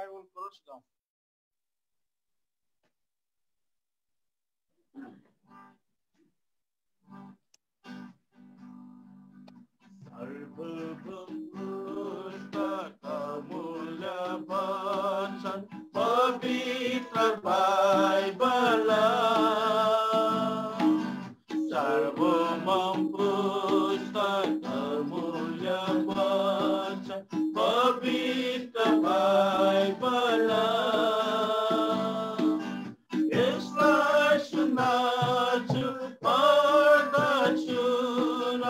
Bible terus dong. Pavitra Bible Sarvamam Pustaka Mulya Vacan Pavitra Bible यसलाई सुनाछु पढ्दछु र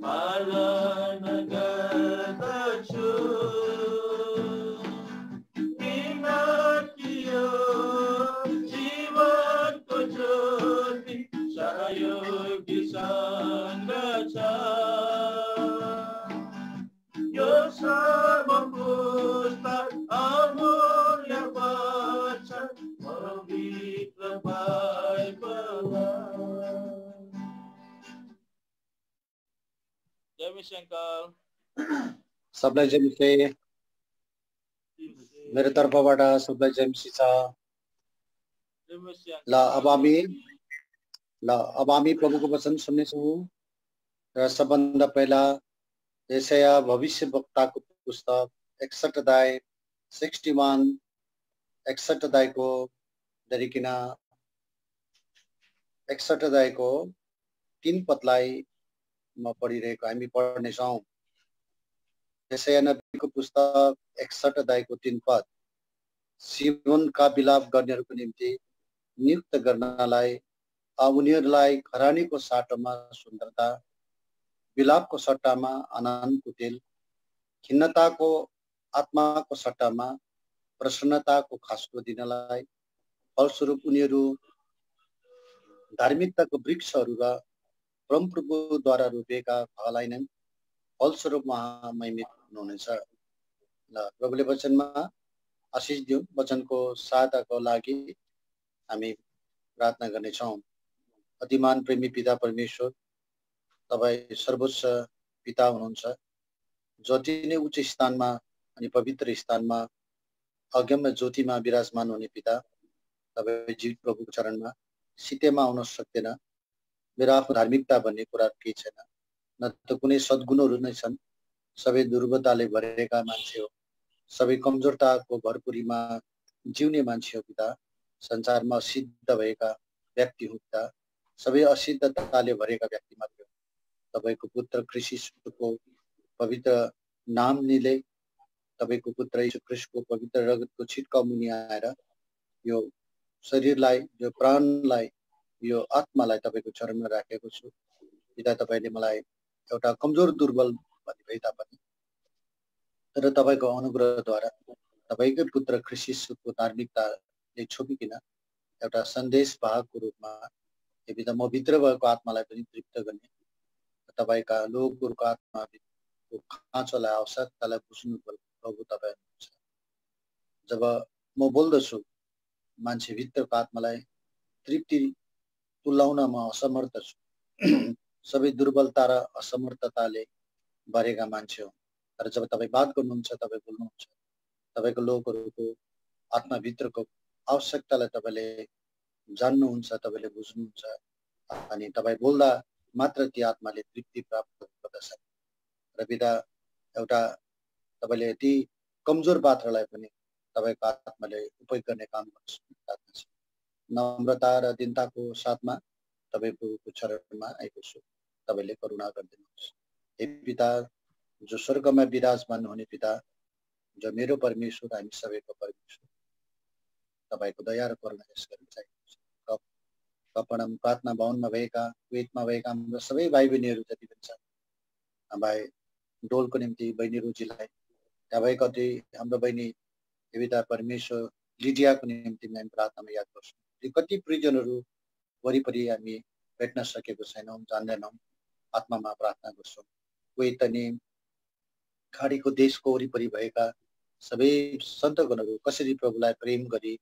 पालन गर्दछु किनकि यो जीवनको ज्योति सहयोगीसँग छ यो सर्वपुस्तक अमूल्य वचन पवित्र बाइबल। जय मिस अंकल। सबलाई जय मिस मेरो तर्फबाट सबलाई जय मिस छ। ल अब हामी प्रभुको वचन सुन्नेछौँ र सबभन्दा पहिला यशाया भविष्यवक्ताको पुस्तक 61 अध्याय 61 अध्यायको देखिन 61 अध्यायको 3 पदलाई म पढिरहेको हामी पढ्नेछौँ। यशाया नबीको पुस्तक 61 अध्यायको 3 पद। सियोनका विलाप गर्नेहरूको निम्ति नियुक्त गर्नलाई उनीहरूलाई खरानीको साटोमा सुन्दरता, विलापको सट्टामा आनन्दको तेल, खिन्नताको आत्माको सट्टामा प्रसन्नताको खासको दिनलाई, फलस्वरूप उनीहरू धार्मिकताको वृक्षहरू र परमप्रभुद्वारा रोपिएका फललाई नै फलस्वरूप महिमित हुनुहुनेछ। ल प्रभुले वचनमा आशिष दिउँ। वचनको सहायताको लागि हामी प्रार्थना गर्नेछौँ। अतिमान प्रेमी पिता परमेश्वर, तपाईँ सर्वोच्च पिता हुनुहुन्छ, जति नै उच्च स्थानमा अनि पवित्र स्थानमा अगम्य ज्योतिमा विराजमान हुने पिता, तपाईँ जीवित प्रभुको चरणमा सितेमा आउन सक्दैन। मेरो आफ्नो धार्मिकता भन्ने कुरा केही छैन, न त कुनै सद्गुणहरू नै छन्। सबै दुर्बलताले भरेका मान्छे हो, सबै कमजोरताको भरपुरीमा जिउने मान्छे हो पिता। संसारमा असिद्ध भएका व्यक्ति हो पिता, सबै असिद्धताले भरेका व्यक्ति मात्र हो। तपाईको पुत्र ख्रीष्टको पवित्र नामले, तपाईको पुत्र यीशु ख्रीष्टको पवित्र रगतको छिटकाउ मुनि आएर यो शरीरलाई, यो प्राणलाई, यो आत्मालाई तपाईको चरणमा राखेको छु पिता। तपाईले मलाई एउटा कमजोर दुर्बल भन्ने भए तापनि तर तपाईको अनुग्रहद्वारा तपाईकै पुत्र ख्रीष्टको धार्मिकताले छोपिकन एउटा सन्देश वाहकको रूपमा यो पिता म भित्र भएको आत्मालाई पनि तृप्त गर्ने, तपाईका लोकहरूको आत्माको खाँचोलाई, आवश्यकतालाई बुझ्नु प्रभु तपाईँ हुनुहुन्छ। जब म बोल्दछु, मान्छे भित्रको आत्मालाई तृप्ति तुल्याउन म असमर्थ छु। सबै दुर्बलता र असमर्थताले भरेका मान्छे हो, तर जब तपाईँ बात गर्नुहुन्छ, तपाईँ बोल्नुहुन्छ, तपाईको लोकहरूको आत्माभित्रको आवश्यकतालाई तपाईले जान्नुहुन्छ, तपाईले बुझ्नुहुन्छ अनि तपाईँ बोल्दा मात्र ती आत्माले तृप्ति प्राप्त गर्दछ। र पिता एउटा तपाईले ती कमजोर पात्रलाई पनि तपाईको आत्माले उपयोग गर्ने काम गर्नुहुन्छ। नम्रता र दीनताको साथमा तपाईको चरणमा आएको छु, तपाईले करुणा गरिदिनुहोस्। हे पिता, जो स्वर्गमा विराजमान हुने पिता, जो मेरो परमेश्वर, हामी सबैको परमेश्वर, तपाईको दया र करुणा यस गरी चाहिएको छ। कपडम प्रार्थना भवनमा भएका, कुवेतमा भएका हाम्रो सबै भाइ बहिनीहरू जति पनि छन्, भाइ डोलको निम्ति बहिनी रुचिलाई, त्यहाँ भएका हाम्रो बहिनी देविता परमेश्वर लिडियाको निम्ति हामी प्रार्थनामा याद गर्छौँ। ती कति प्रिजनहरू वरिपरि हामी भेट्न सकेको छैनौँ, जान्दैनौँ, आत्मामा प्रार्थना गर्छौँ। कुवेत अनि खाडीको देशको वरिपरि भएका सबै सन्तगणहरू कसरी प्रभुलाई प्रेम गरी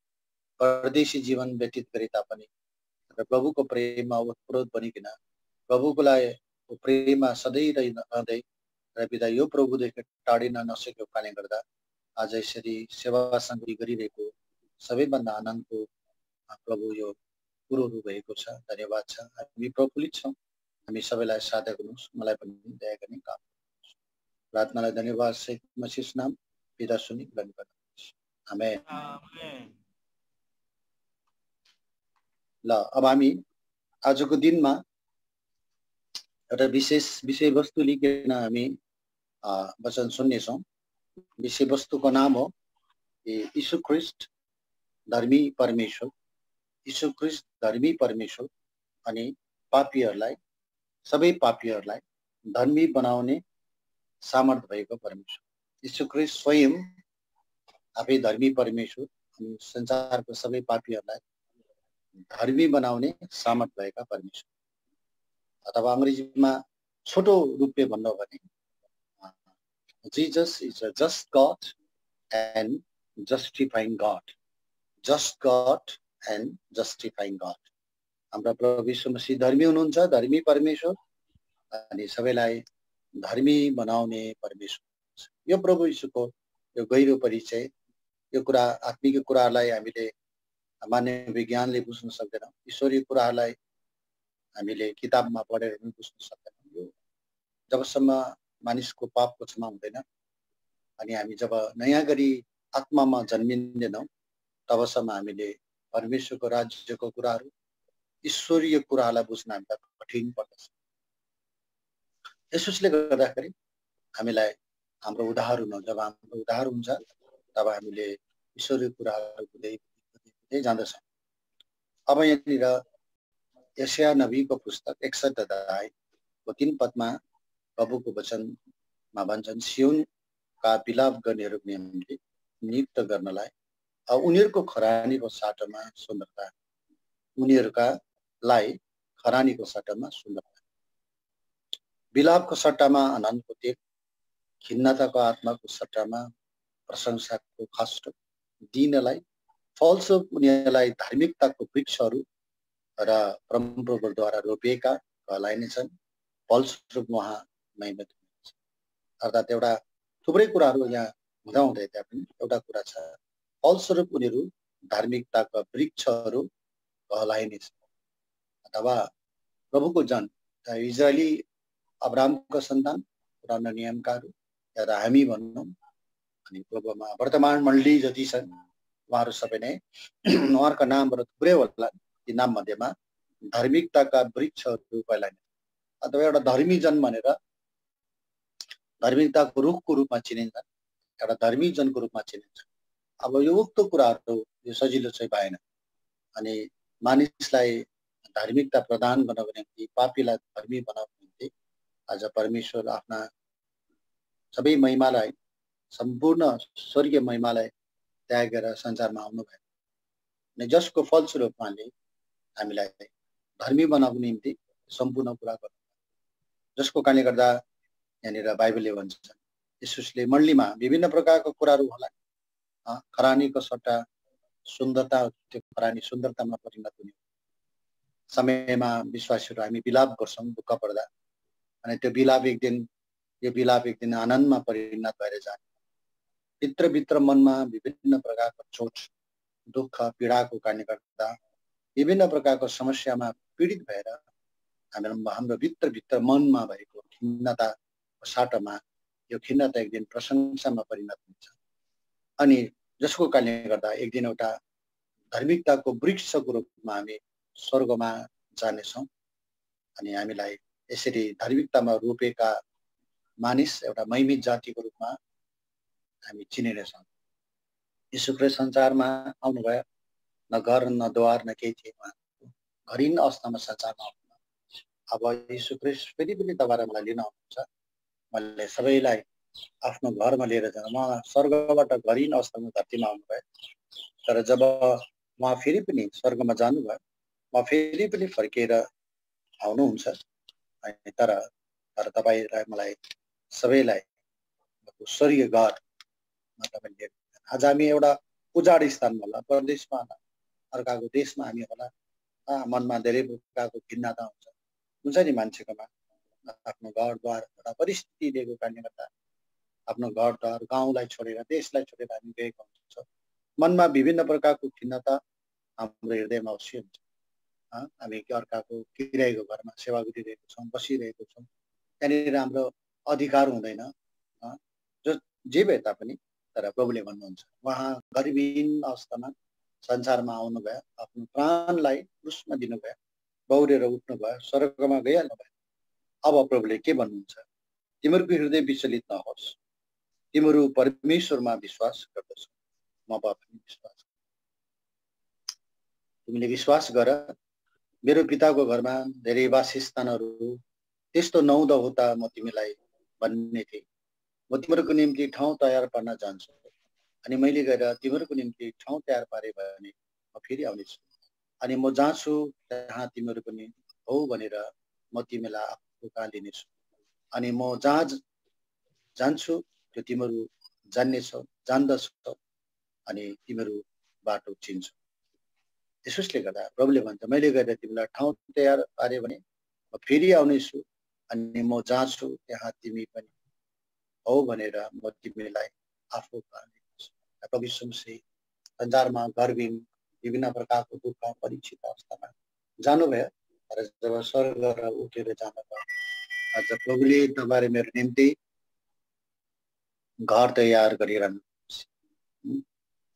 परदेशी जीवन व्यतीत गरे तापनि र प्रभुको प्रेममा ओतप्रोत बनिकन प्रभुको लागि प्रेममा सधैँ रहँदै र पिता यो प्रभुदेखि टाढिन नसकेको कारणले गर्दा आज यसरी सेवा सङ्गति गरिरहेको सबैभन्दा आनन्दको प्रभु यो कुरोहरू भएको छ। धन्यवाद छ। हामी प्रफुल्लित छौँ। हामी सबैलाई साझा गर्नुहोस्। मलाई पनि दया गर्ने काम गर्नुहोस्। प्रार्थनालाई धन्यवाद सहित मसीहको नाम पिता सुनि ग्रहण गर्नुहोस्। आमेन। ल अब हामी आजको दिनमा एउटा विशेष विषयवस्तु लिएर हामी वचन सुन्नेछौँ। विषयवस्तुको नाम हो यीशु ख्रीष्ट धर्मी परमेश्वर। यीशु ख्रीष्ट धर्मी परमेश्वर अनि पापीहरूलाई, सबै पापीहरूलाई धर्मी बनाउने सामर्थ भएको परमेश्वर। यीशु ख्रीष्ट स्वयं आफै धर्मी परमेश्वर अनि संसारको सबै पापीहरूलाई धर्मी बनाउने सामर्थ भएका परमेश्वर। अथवा अंग्रेजीमा छोटो रूपले भन्नु भने Jesus is a just God and justifying God. Just God and justifying God. हाम्रो प्रभु यीशु मसीह धर्मी हुनुहुन्छ, धर्मी परमेश्वर अनि सबैलाई धर्मी बनाउने परमेश्वर। यो प्रभु यीशुको यो गहिरो परिचय, यो कुरा आत्मिक कुराहरूलाई हामीले मानव विज्ञानले बुझ्न सक्दैनौँ। ईश्वरीय कुराहरूलाई हामीले किताबमा पढेर पनि बुझ्न सक्दैनौँ। यो जबसम्म मानिसको पापको क्षमा हुँदैन अनि हामी जब नयाँ गरी आत्मामा जन्मिँदैनौँ तबसम्म हामीले परमेश्वरको राज्यको कुराहरू, ईश्वरीय कुराहरूलाई बुझ्न हामीलाई कठिन पर्दछ। यसोस्ले गर्दाखेरि हामीलाई हाम्रो उद्धार हुन, जब हाम्रो उद्धार हुन्छ तब हामीले ईश्वरीय कुराहरू बुझ्दै जाँदछौँ। अब यहाँनिर यशाया नबीको पुस्तक 61 अध्यायको 3 पदमा प्रभुको वचनमा भन्छन्, सियोनका विलाप गर्नेहरूको निम्ति नियुक्त गर्नलाई उनीहरूको खरानीको साटोमा सुन्दरता, उनीहरूकालाई खरानीको सट्टामा सुन्दरता, विलापको सट्टामा आनन्दको तेल, खिन्नताको आत्माको सट्टामा प्रशंसाको खास्ट दिनलाई फलस्वरूप उनीहरूलाई धार्मिकताको वृक्षहरू र परमप्रभुद्वारा रोपिएका कहलाइनेछन्। फलस्वरूप उहाँ महिमित हुनुहुन्छ। अर्थात् एउटा थुप्रै कुराहरू यहाँ हुँदाहुँदै त्यहाँ पनि एउटा कुरा छ, फलस्वरूप उनीहरू धार्मिकताका वृक्षहरू कहलाइनेछन्। अथवा प्रभुको जन इजरायली अब्राहमका सन्तान, पुरानो नियमकाहरू या हामी भनौँ अनि प्रभुमा वर्तमान मण्डली जति छन् उहाँहरू सबै नै उहाँहरूका नामबाट थुप्रै होला। ती नाम मध्येमा धार्मिकताका वृक्षहरू कहलाइने अथवा एउटा धर्मी जन भनेर धार्मिकताको रुखको रूपमा चिनिन्छ, एउटा धर्मी जनको रूपमा चिनिन्छ। अब यो उक्त कुराहरू यो सजिलो चाहिँ भएन अनि मानिसलाई धार्मिकता प्रदान गर्नको निम्ति, पापीलाई धर्मी बनाउनको निम्ति आज परमेश्वर आफ्ना सबै महिमालाई, सम्पूर्ण स्वर्गीय महिमालाई त्यागेर संसारमा आउनुभयो अनि जसको फलस्वरूप उहाँले हामीलाई धर्मी बनाउनको निम्ति सम्पूर्ण कुरा गर्नु, जसको कारणले गर्दा यहाँनिर बाइबलले भन्छ यसुसले मण्डलीमा विभिन्न प्रकारको कुराहरू होला। खरानीको सट्टा सुन्दरता, त्यो खरानी सुन्दरतामा परिणत हुने समयमा विश्वासीहरू हामी विलाप गर्छौँ दुःख पर्दा अनि त्यो विलाप एक दिन आनन्दमा परिणत भएर जाने। भित्र मनमा विभिन्न प्रकारको चोट, दुःख, पीडाको कारणले गर्दा विभिन्न प्रकारको समस्यामा पीडित भएर हाम्रो भित्र मनमा भएको खिन्नताको साटोमा यो खिन्नता एक दिन प्रशंसामा परिणत हुन्छ अनि जसको कारणले गर्दा एक दिन एउटा धार्मिकताको वृक्षको रूपमा हामी स्वर्गमा जानेछौँ अनि हामीलाई यसरी धार्मिकतामा रोपेका मानिस एउटा महिमित जातिको रूपमा हामी चिनिनेछौँ। यीशु ख्रीष्ट संसारमा आउनुभयो, न घर न द्वार न केही थिए, घरिन अवस्थामा संसारमा आउनुभयो। अब यीशु ख्रीष्ट फेरि पनि तपाईँ मलाई लिन आउनुहुन्छ, मैले सबैलाई आफ्नो घरमा लिएर जान। उहाँ स्वर्गबाट घरिन अवस्थामा धरतीमा आउनुभयो, तर जब उहाँ फेरि पनि स्वर्गमा जानुभयो उहाँ फेरि पनि फर्केर आउनुहुन्छ। तर तपाईँलाई मलाई सबैलाई स्वर्गीय घरमा तपाईँले आज हामी एउटा उजाड स्थानमा होला, परदेशमा होला, अर्काको देशमा हामी होला, मनमा धेरै प्रकारको खिन्नता हुन्छ नि मान्छेकोमा आफ्नो घरद्वार एउटा परिस्थिति दिएको कारणले गर्दा आफ्नो घरद्वार गाउँलाई छोडेर देशलाई छोडेर हामी गएका हुन्छौँ। मनमा विभिन्न प्रकारको खिन्नता हाम्रो हृदयमा अवश्य हुन्छ। हामी अर्काको किरायको घरमा सेवा गरिरहेको छौँ, बसिरहेको छौँ, त्यहाँनिर हाम्रो अधिकार हुँदैन जो जे भए तापनि। तर प्रभुले भन्नुहुन्छ उहाँ गरिबहीन अवस्थामा संसारमा आउनुभयो, आफ्नो प्राणलाई क्रुसमा दिनुभयो, बौरेर उठ्नुभयो, स्वर्गमा गइहाल्नु भयो। अब प्रभुले के भन्नुहुन्छ, तिमीहरूको हृदय विचलित नहोस्, तिमीहरू परमेश्वरमा विश्वास गर्दछौ, म पनि विश्वास। तिमीले विश्वास गर, मेरो पिताको घरमा धेरै वासस्थानहरू, त्यस्तो नहुँदा होता म तिमीलाई भन्ने थिएँ। म तिमीहरूको निम्ति ठाउँ तयार पार्न जान्छु, अनि मैले गएर तिमीहरूको निम्ति ठाउँ तयार पारे भने म फेरि आउनेछु, अनि म जहाँ छु त्यहाँ तिमीहरू पनि हो भनेर म तिमीलाई आफू कहाँ लिनेछु, अनि म जहाँ जान्छु त्यो तिमीहरू जान्नेछौ, जान्दछौ, अनि तिमीहरू बाटो चिन्छौ। यसोसले गर्दा प्रभुले भन्छ मैले गएर तिमीलाई ठाउँ तयार पारे भने म फेरि आउनेछु, अनि म जहाँ छु त्यहाँ तिमी पनि हो भनेर म तिमीलाई आफू कहाँ लिनेछु। प्रभु यीशु संसारमा गर्विन विभिन्न प्रकारको दुःख परीक्षित अवस्थामा जानुभयो, तर जब स्वर्ग उठेर जानुभयो, आज प्रभुले तपाईँ मेरो निम्ति घर तयार गरिरहनु।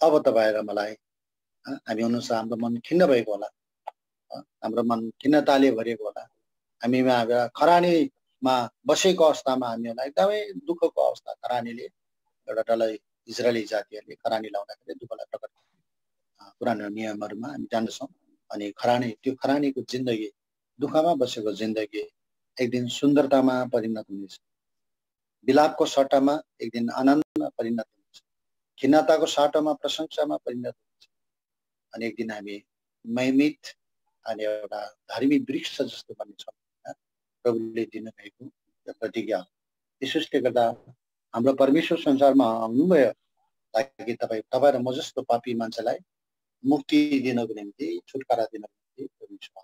अब तपाईँ र मलाई हामी अनुसार हाम्रो मन खिन्न भएको होला, हाम्रो मन खिन्नताले भरिएको होला, हामीमा खरानीमा बसेको अवस्थामा हामीलाई एकदमै दुःखको अवस्था। खरानीले एउटा डल्लै इजरायली जातिहरूले खरानी लाउँदाखेरि दुःखलाई प्रकट पुरानो नियमहरूमा हामी जान्दछौँ। अनि त्यो खरानीको जिन्दगी, दुःखमा बसेको जिन्दगी एक दिन सुन्दरतामा परिणत हुनेछ, विलापको सट्टामा एक दिन आनन्दमा परिणत हुनेछ, खिन्नताको सट्टामा प्रशंसामा परिणत हुनेछ, अनि एक दिन हामी महिमित अनि एउटा धार्मिक वृक्ष जस्तो बन्नेछौँ। प्रभुले दिनुभएको प्रतिज्ञा हो। यसोसले गर्दा हाम्रो परमेश्वर संसारमा आउनुभयो ताकि तपाईँ र म जस्तो पापी मान्छेलाई मुक्ति दिनको निम्ति, छुटकारा दिनको निम्ति परमेश्वर।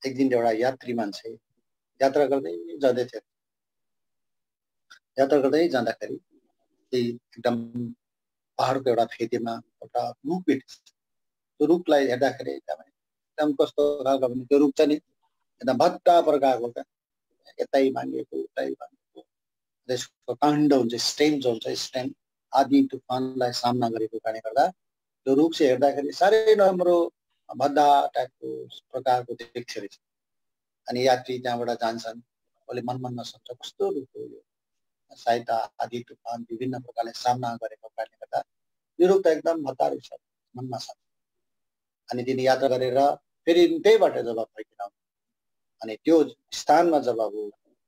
एक दिन एउटा यात्री मान्छे यात्रा गर्दै जाँदैथ्यो। यात्रा गर्दै जाँदाखेरि एकदम पहाडको एउटा फेदीमा एउटा रुख भेटिन्छ। त्यो रुखलाई हेर्दाखेरि एकदम कस्तो खालको भने त्यो रुख चाहिँ नि एकदम भद्दा प्रकारको क्या, यतै मागेको उतै मागेको, त्यसको काण्ड हुन्छ, स्टेम जो हुन्छ, स्टेम आदि तुफानलाई सामना गरेको कारणले गर्दा त्यो रुख चाहिँ हेर्दाखेरि साह्रै नराम्रो भद्दा टाइपको प्रकारको देख्छ रहेछ। अनि यात्री त्यहाँबाट जान्छन्, उसले मनमा सोच्छ कस्तो रुख हो यो, सायद आदि तुफान विभिन्न प्रकारले सामना गरेको कारणले गर्दा यो रुख त एकदम भद्दा रहेछ मनमा छ। अनि तिनी यात्रा गरेर फेरि त्यहीबाट जब फर्किन अनि त्यो स्थानमा जब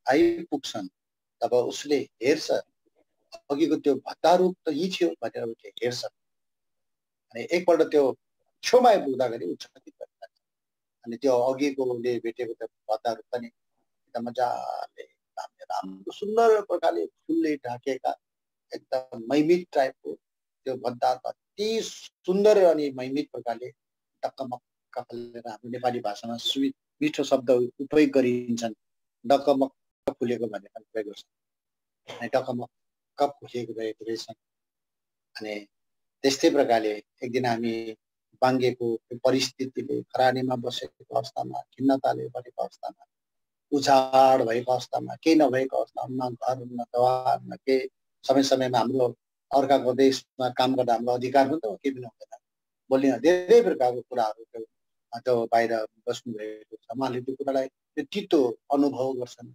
आइपुग्छन् तब उसले हेर्छ अघिको त्यो भद्दा रुख त यी थियो भनेर उसले हेर्छ। अनि एकपल्ट त्यो छेउमा आइपुग्दाखेरि ऊ चकित भइन्छ। अनि त्यो अघिकोले भेटेको त्यो भद्दा रुख पनि एकदम मजाले राम्रो सुन्दर प्रकारले फुलले ढाकेका एकदम मैमित टाइपको त्यो भद्दा अति सुन्दर अनि मैमित प्रकारले डक्कमक्क फुलेर, हाम्रो नेपाली भाषामा मिठो शब्द उपयोग गरिन्छन्, डक्कमक्क फुलेको भनेर प्रयोग गर्छन्। अनि डक्कमक्क फुलेको रहेको रहेछन्। अनि त्यस्तै प्रकारले एक दिन हामी बाङ्गेको परिस्थितिले, खरानीमा बसेको अवस्थामा, खिन्नताले भरेको अवस्थामा, उजाड भएको अवस्थामा, केही नभएको अवस्थामा, न घर न द्वार न केही, समय समयमा हाम्रो अर्काको देशमा काम गर्दा हाम्रो अधिकार हुन्छ केही पनि हुँदैन, बोल्ने धेरै प्रकारको कुराहरू त्यो बाहिर बस्नुभएको छ। उहाँले त्यो कुरालाई त्यो तितो अनुभव गर्छन्,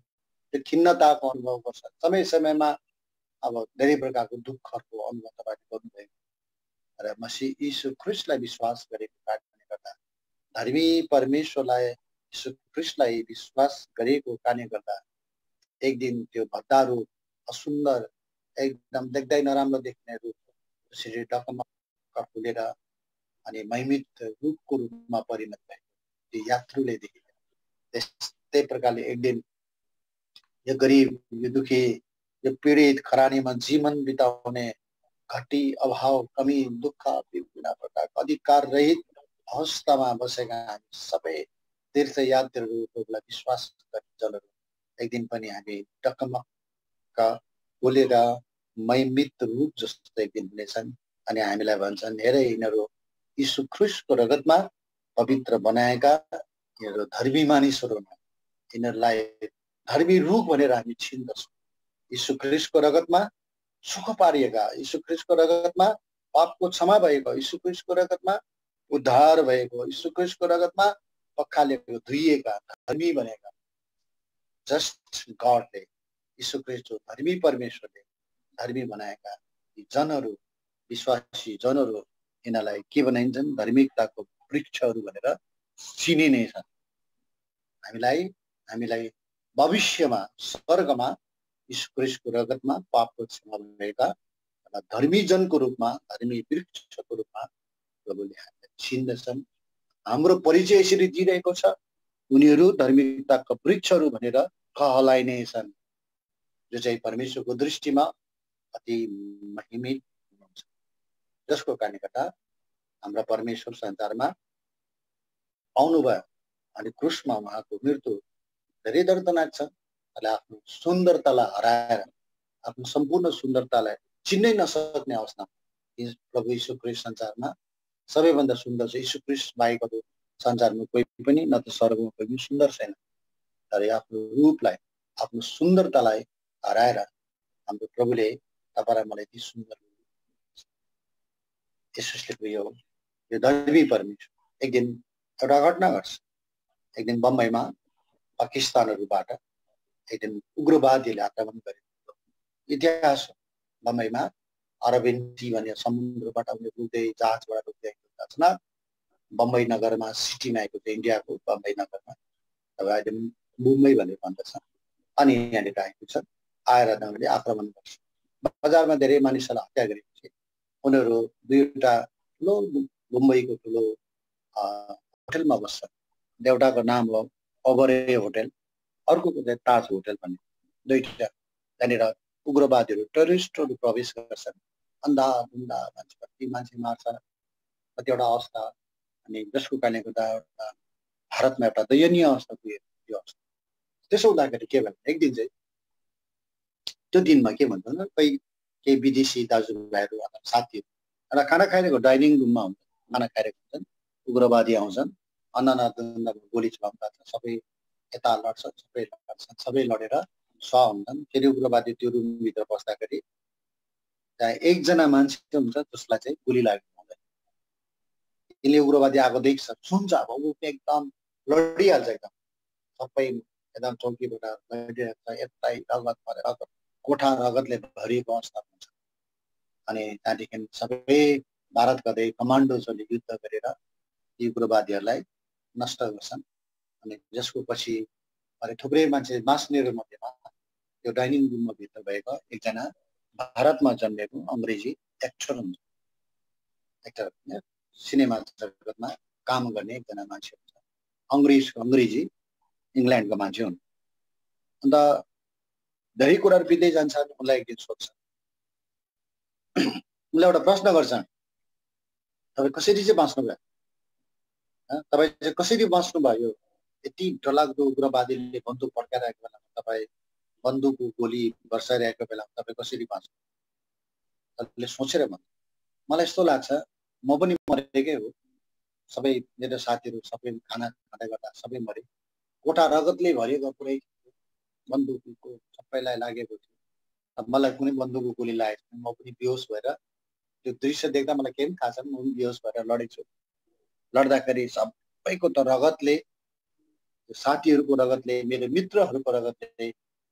त्यो खिन्नताको अनुभव गर्छन्। समय समयमा अब धेरै प्रकारको दुःखहरूको अनुभव तपाईँले गर्नुभएको र मसीह यीशु ख्रिस्टलाई विश्वास गरेको कारणले गर्दा, धर्मी परमेश्वरलाई यीशु ख्रिस्टलाई विश्वास गरेको कारणले गर्दा एक दिन त्यो भद्दा रूप, असुन्दर, एकदम देख्दै नराम्रो देख्ने रूप त्यसरी डकमक्क फुलेर अनि महिमित रूपको रूपमा परिणत भएको त्यो यात्रुले देखे। त्यस्तै प्रकारले एक दिन यो गरिब, यो दुखी, यो पीडित खरानीमा जीवन बिताउने घटी, अभाव, कमी, दुःख, विभिन्न प्रकारको अधिकार रहित अवस्थामा बसेका हामी सबै तीर्थयात्रीहरू, प्रभुलाई विश्वास गर्ने जनहरू एक दिन पनि हामी डकमक्क का बोलेर महिमित रूप जस्तो एक दिन हुनेछन् अनि हामीलाई भन्छन् हेरे यिनीहरू यीशु ख्रीष्टको रगतमा पवित्र बनाएका यिनीहरू धर्मी मानिसहरू हुन् यिनीहरूलाई धर्मी रूख भनेर हामी चिन्दछौँ यीशु ख्रीष्टको रगतमा सुख पारिएका यीशु ख्रीष्टको रगतमा पापको क्षमा भएको यीशु ख्रीष्टको रगतमा उद्धार भएको यीशु ख्रीष्टको रगतमा पखालेको धुइएका धर्मी बनेका जस्ट गडले यीशु ख्रीष्ट धर्मी परमेश्वरले धर्मी बनाएका यी जनहरू विश्वासी जनहरू यिनीहरूलाई के बनाइन्छन् धार्मिकताको वृक्षहरू भनेर चिनिने छन् हामीलाई भविष्यमा स्वर्गमा यीशु ख्रीष्टको रगतमा पापको क्षमा भएका धर्मी जनको रूपमा धर्मी वृक्षको रूपमा प्रभुले हामीलाई चिन्दछन् हाम्रो परिचय यसरी दिइरहेको छ उनीहरू धार्मिकताका वृक्षहरू भनेर कहलाइने छन् जो चाहिँ परमेश्वरको दृष्टिमा अति महिमित हुनुहुन्छ जसको कारणले गर्दा हाम्रा परमेश्वर संसारमा आउनुभयो अनि क्रुसमा उहाँको मृत्यु धेरै दर्दनाक छ आफ्नो सुन्दरतालाई हराएर आफ्नो सम्पूर्ण सुन्दरतालाई चिन्नै नसक्ने अवस्थामा प्रभु यीशु ख्रीष्ट संसारमा सबैभन्दा सुन्दर छ यीशु ख्रीष्ट बाहेक संसारमा कोही पनि न त स्वर्गमा कोही पनि सुन्दर छैन तर आफ्नो रूपलाई आफ्नो सुन्दरतालाई हराएर हाम्रो प्रभुले तपाईलाई मलाई यति सुन्दर यसुसले प्रिय यो धर्मी परमेश्वर एक दिन एउटा घटना घट्छ एक दिन बम्बईमा पाकिस्तानहरूबाट एक दिन उग्रवादीले आक्रमण गरेको इतिहास बम्बईमा अरबिन टी भन्ने समुद्रबाट उनीहरूले जहाजबाट रोकिएको छ बम्बई नगरमा सिटीमा आएको थियो इन्डियाको बम्बई नगरमा अब अहिले मुम्बई भनेर भन्दछ अनि यहाँनिर आएको छ आएर उनीहरूले आक्रमण गर्छ बजारमा धेरै मानिसहरूलाई हत्या गरेको थियो उनीहरू दुईवटा ठुलो मुम्बईको ठुलो होटलमा बस्छन् एउटाको नाम हो ओबरे होटल अर्कोको चाहिँ ताज होटल भन्ने दुईटा त्यहाँनिर उग्रवादीहरू टेररिस्टहरू प्रवेश गर्छन् अन्धा मान्छे कति मान्छे मार्छ कतिवटा अवस्था अनि जसको कारणले गर्दा भारतमा एउटा दयनीय अवस्था पुग्यो त्यो अवस्था त्यसो हुँदाखेरि के भयो एक दिन चाहिँ त्यो दिनमा के भन्छ भने केही विदेशी दाजुभाइहरू अथवा साथीहरू एउटा खाना खाइरहेको डाइनिङ रुममा हुन्छ खाना खाइरहेको हुन्छन् उग्रवादी आउँछन् अन्नानादन्द गोली चलाउँदा सबै यता लड्छन् सबै लडेर स्वाह हुन्छन् फेरि उग्रवादी त्यो रुमभित्र बस्दाखेरि त्यहाँ एकजना मान्छे हुन्छ जसलाई चाहिँ गोली लागेको हुँदैन यसले उग्रवादी आएको देख्छ सुन्छ अब ऊ एकदम लडिहाल्छ एकदम सबै एकदम चौकीबाट लडिरहेको छ यतै रगत परेर कोठा रगतले भरिएको अवस्था हुन्छ अनि त्यहाँदेखि सबै भारतका धेरै कमान्डोजहरूले युद्ध गरेर ती उग्रवादीहरूलाई नष्ट गर्छन् अनि जसको पछि थुप्रै मान्छे मास्नेहरू मध्येमा त्यो डाइनिङ रुममा भित्र भएको एकजना भारतमा जन्मेको अङ्ग्रेजी एक्टर हुन्छ एक्टर सिनेमा जगतमा काम गर्ने एकजना मान्छे हुन्छ अङ्ग्रेजी इङ्ल्यान्डको मान्छे हुन् अन्त धेरै कुराहरू बित्दै जान्छन् उनलाई एक दिन सोध्छ उनलाई एउटा प्रश्न गर्छन् तपाईँ कसरी चाहिँ बाँच्नुभयो तपाईँ चाहिँ कसरी बाँच्नुभयो यति डरलाग्दो उग्रवादीले बन्दुक पड्काइरहेको बेलामा तपाईँ बन्दुकको गोली बर्साइरहेको बेलामा तपाईँ कसरी बाँच्नु तपाईँले सोचेर भन्नु मलाई यस्तो लाग्छ म पनि मरेकै हो सबै मेरो साथीहरू सबै खाना खाँदै गर्दा सबै मरे कोठा रगतले भरिएको पुरै बन्दुकको सबैलाई लागेको थियो मलाई कुनै बन्दुकको गोली लागेको छैन म पनि बेहोस भएर त्यो दृश्य देख्दा मलाई केही पनि थाहा छैन म पनि बेहोस भएर लडेको छु लड्दाखेरि सबैको त रगतले साथीहरूको रगतले मेरो मित्रहरूको रगतले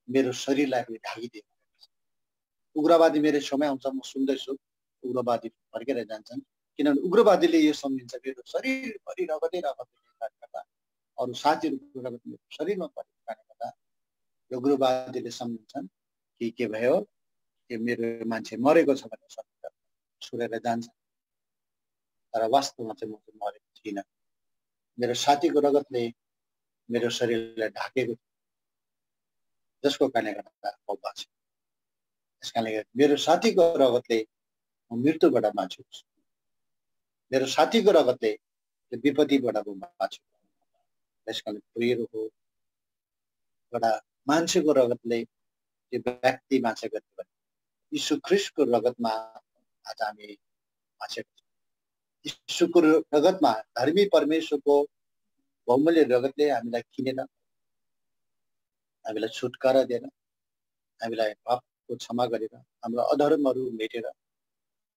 मेरो शरीरलाई ढाकिदिएको उग्रवादी मेरो छेउमै आउँछ म सुन्दैछु उग्रवादी फर्केर जान्छन् किनभने उग्रवादीले यो सम्झिन्छ मेरो शरीरभरि रगतै गर्दा अरू साथीहरूको रगत मेरो शरीरमा परेको कारणले गर्दा उग्रवादीले सम्झिन्छन् कि के भयो कि मेरो मान्छे मरेको छ भनेर छोडेर जान्छ तर वास्तवमा चाहिँ म चाहिँ मरेको थिइनँ मेरो साथीको रगतले मेरो शरीरलाई ढाकेको जसको कारणले गर्दा म बाँचे त्यस कारणले गर्दा मेरो साथीको रगतले म मृत्युबाट बाँच्छु मेरो साथीको रगतले त्यो विपत्तिबाट म बाँच्छु त्यस कारण प्रियहरू हो एउटा मान्छेको रगतले त्यो व्यक्ति बाँचेको थियो भने यीशु ख्रीष्टको रगतमा आज हामी बाँचेको छौँ। यीशुको रगतमा धर्मी परमेश्वरको बहुमूल्य रगतले हामीलाई किनेर हामीलाई छुटकारा दिएर हामीलाई पापको क्षमा गरेर हाम्रो अधर्महरू मेटेर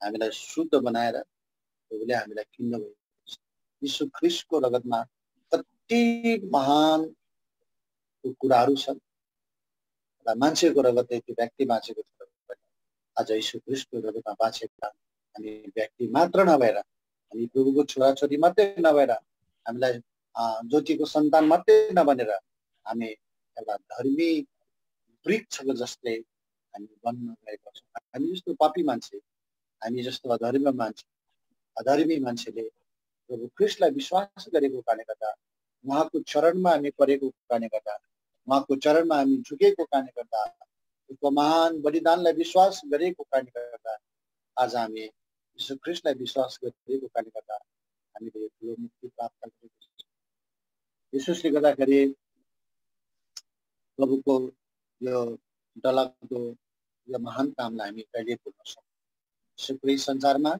हामीलाई शुद्ध बनाएर प्रभुले हामीलाई किन्नुभएको छ। यीशु ख्रीष्टको रगतमा कति महान कुराहरू छन् र मान्छेको रगतले त्यो व्यक्ति बाँचेको थियो। आज यीशु ख्रीष्टको रगतमा बाँचेका हामी व्यक्ति मात्र नभएर हामी प्रभुको छोराछोरी मात्रै नभएर हामीलाई ज्योतिको सन्तान मात्रै नबनेर हामी एउटा धर्मी वृक्षको जस्तै हामी बन्न गएका छौँ। हामी जस्तो पापी मान्छे, हामी जस्तो अधर्मी मान्छेले प्रभु ख्रीष्टलाई विश्वास गरेको कारणले गर्दा, उहाँको चरणमा हामी परेको कारणले गर्दा, उहाँको चरणमा हामी झुकेको कारणले गर्दा, उसको महान बलिदानलाई विश्वास गरेको कारणले गर्दा आज हामी यीशु ख्रीष्टलाई विश्वास गरेको कारणले गर्दा हामीले ठुलो मुक्ति प्राप्त गरेको छौँ। यसोले गर्दाखेरि प्रभुको यो डलाको यो महान कामलाई हामी कहिले भुल्न सक्दैनौँ। यीशु ख्रीष्ट संसारमा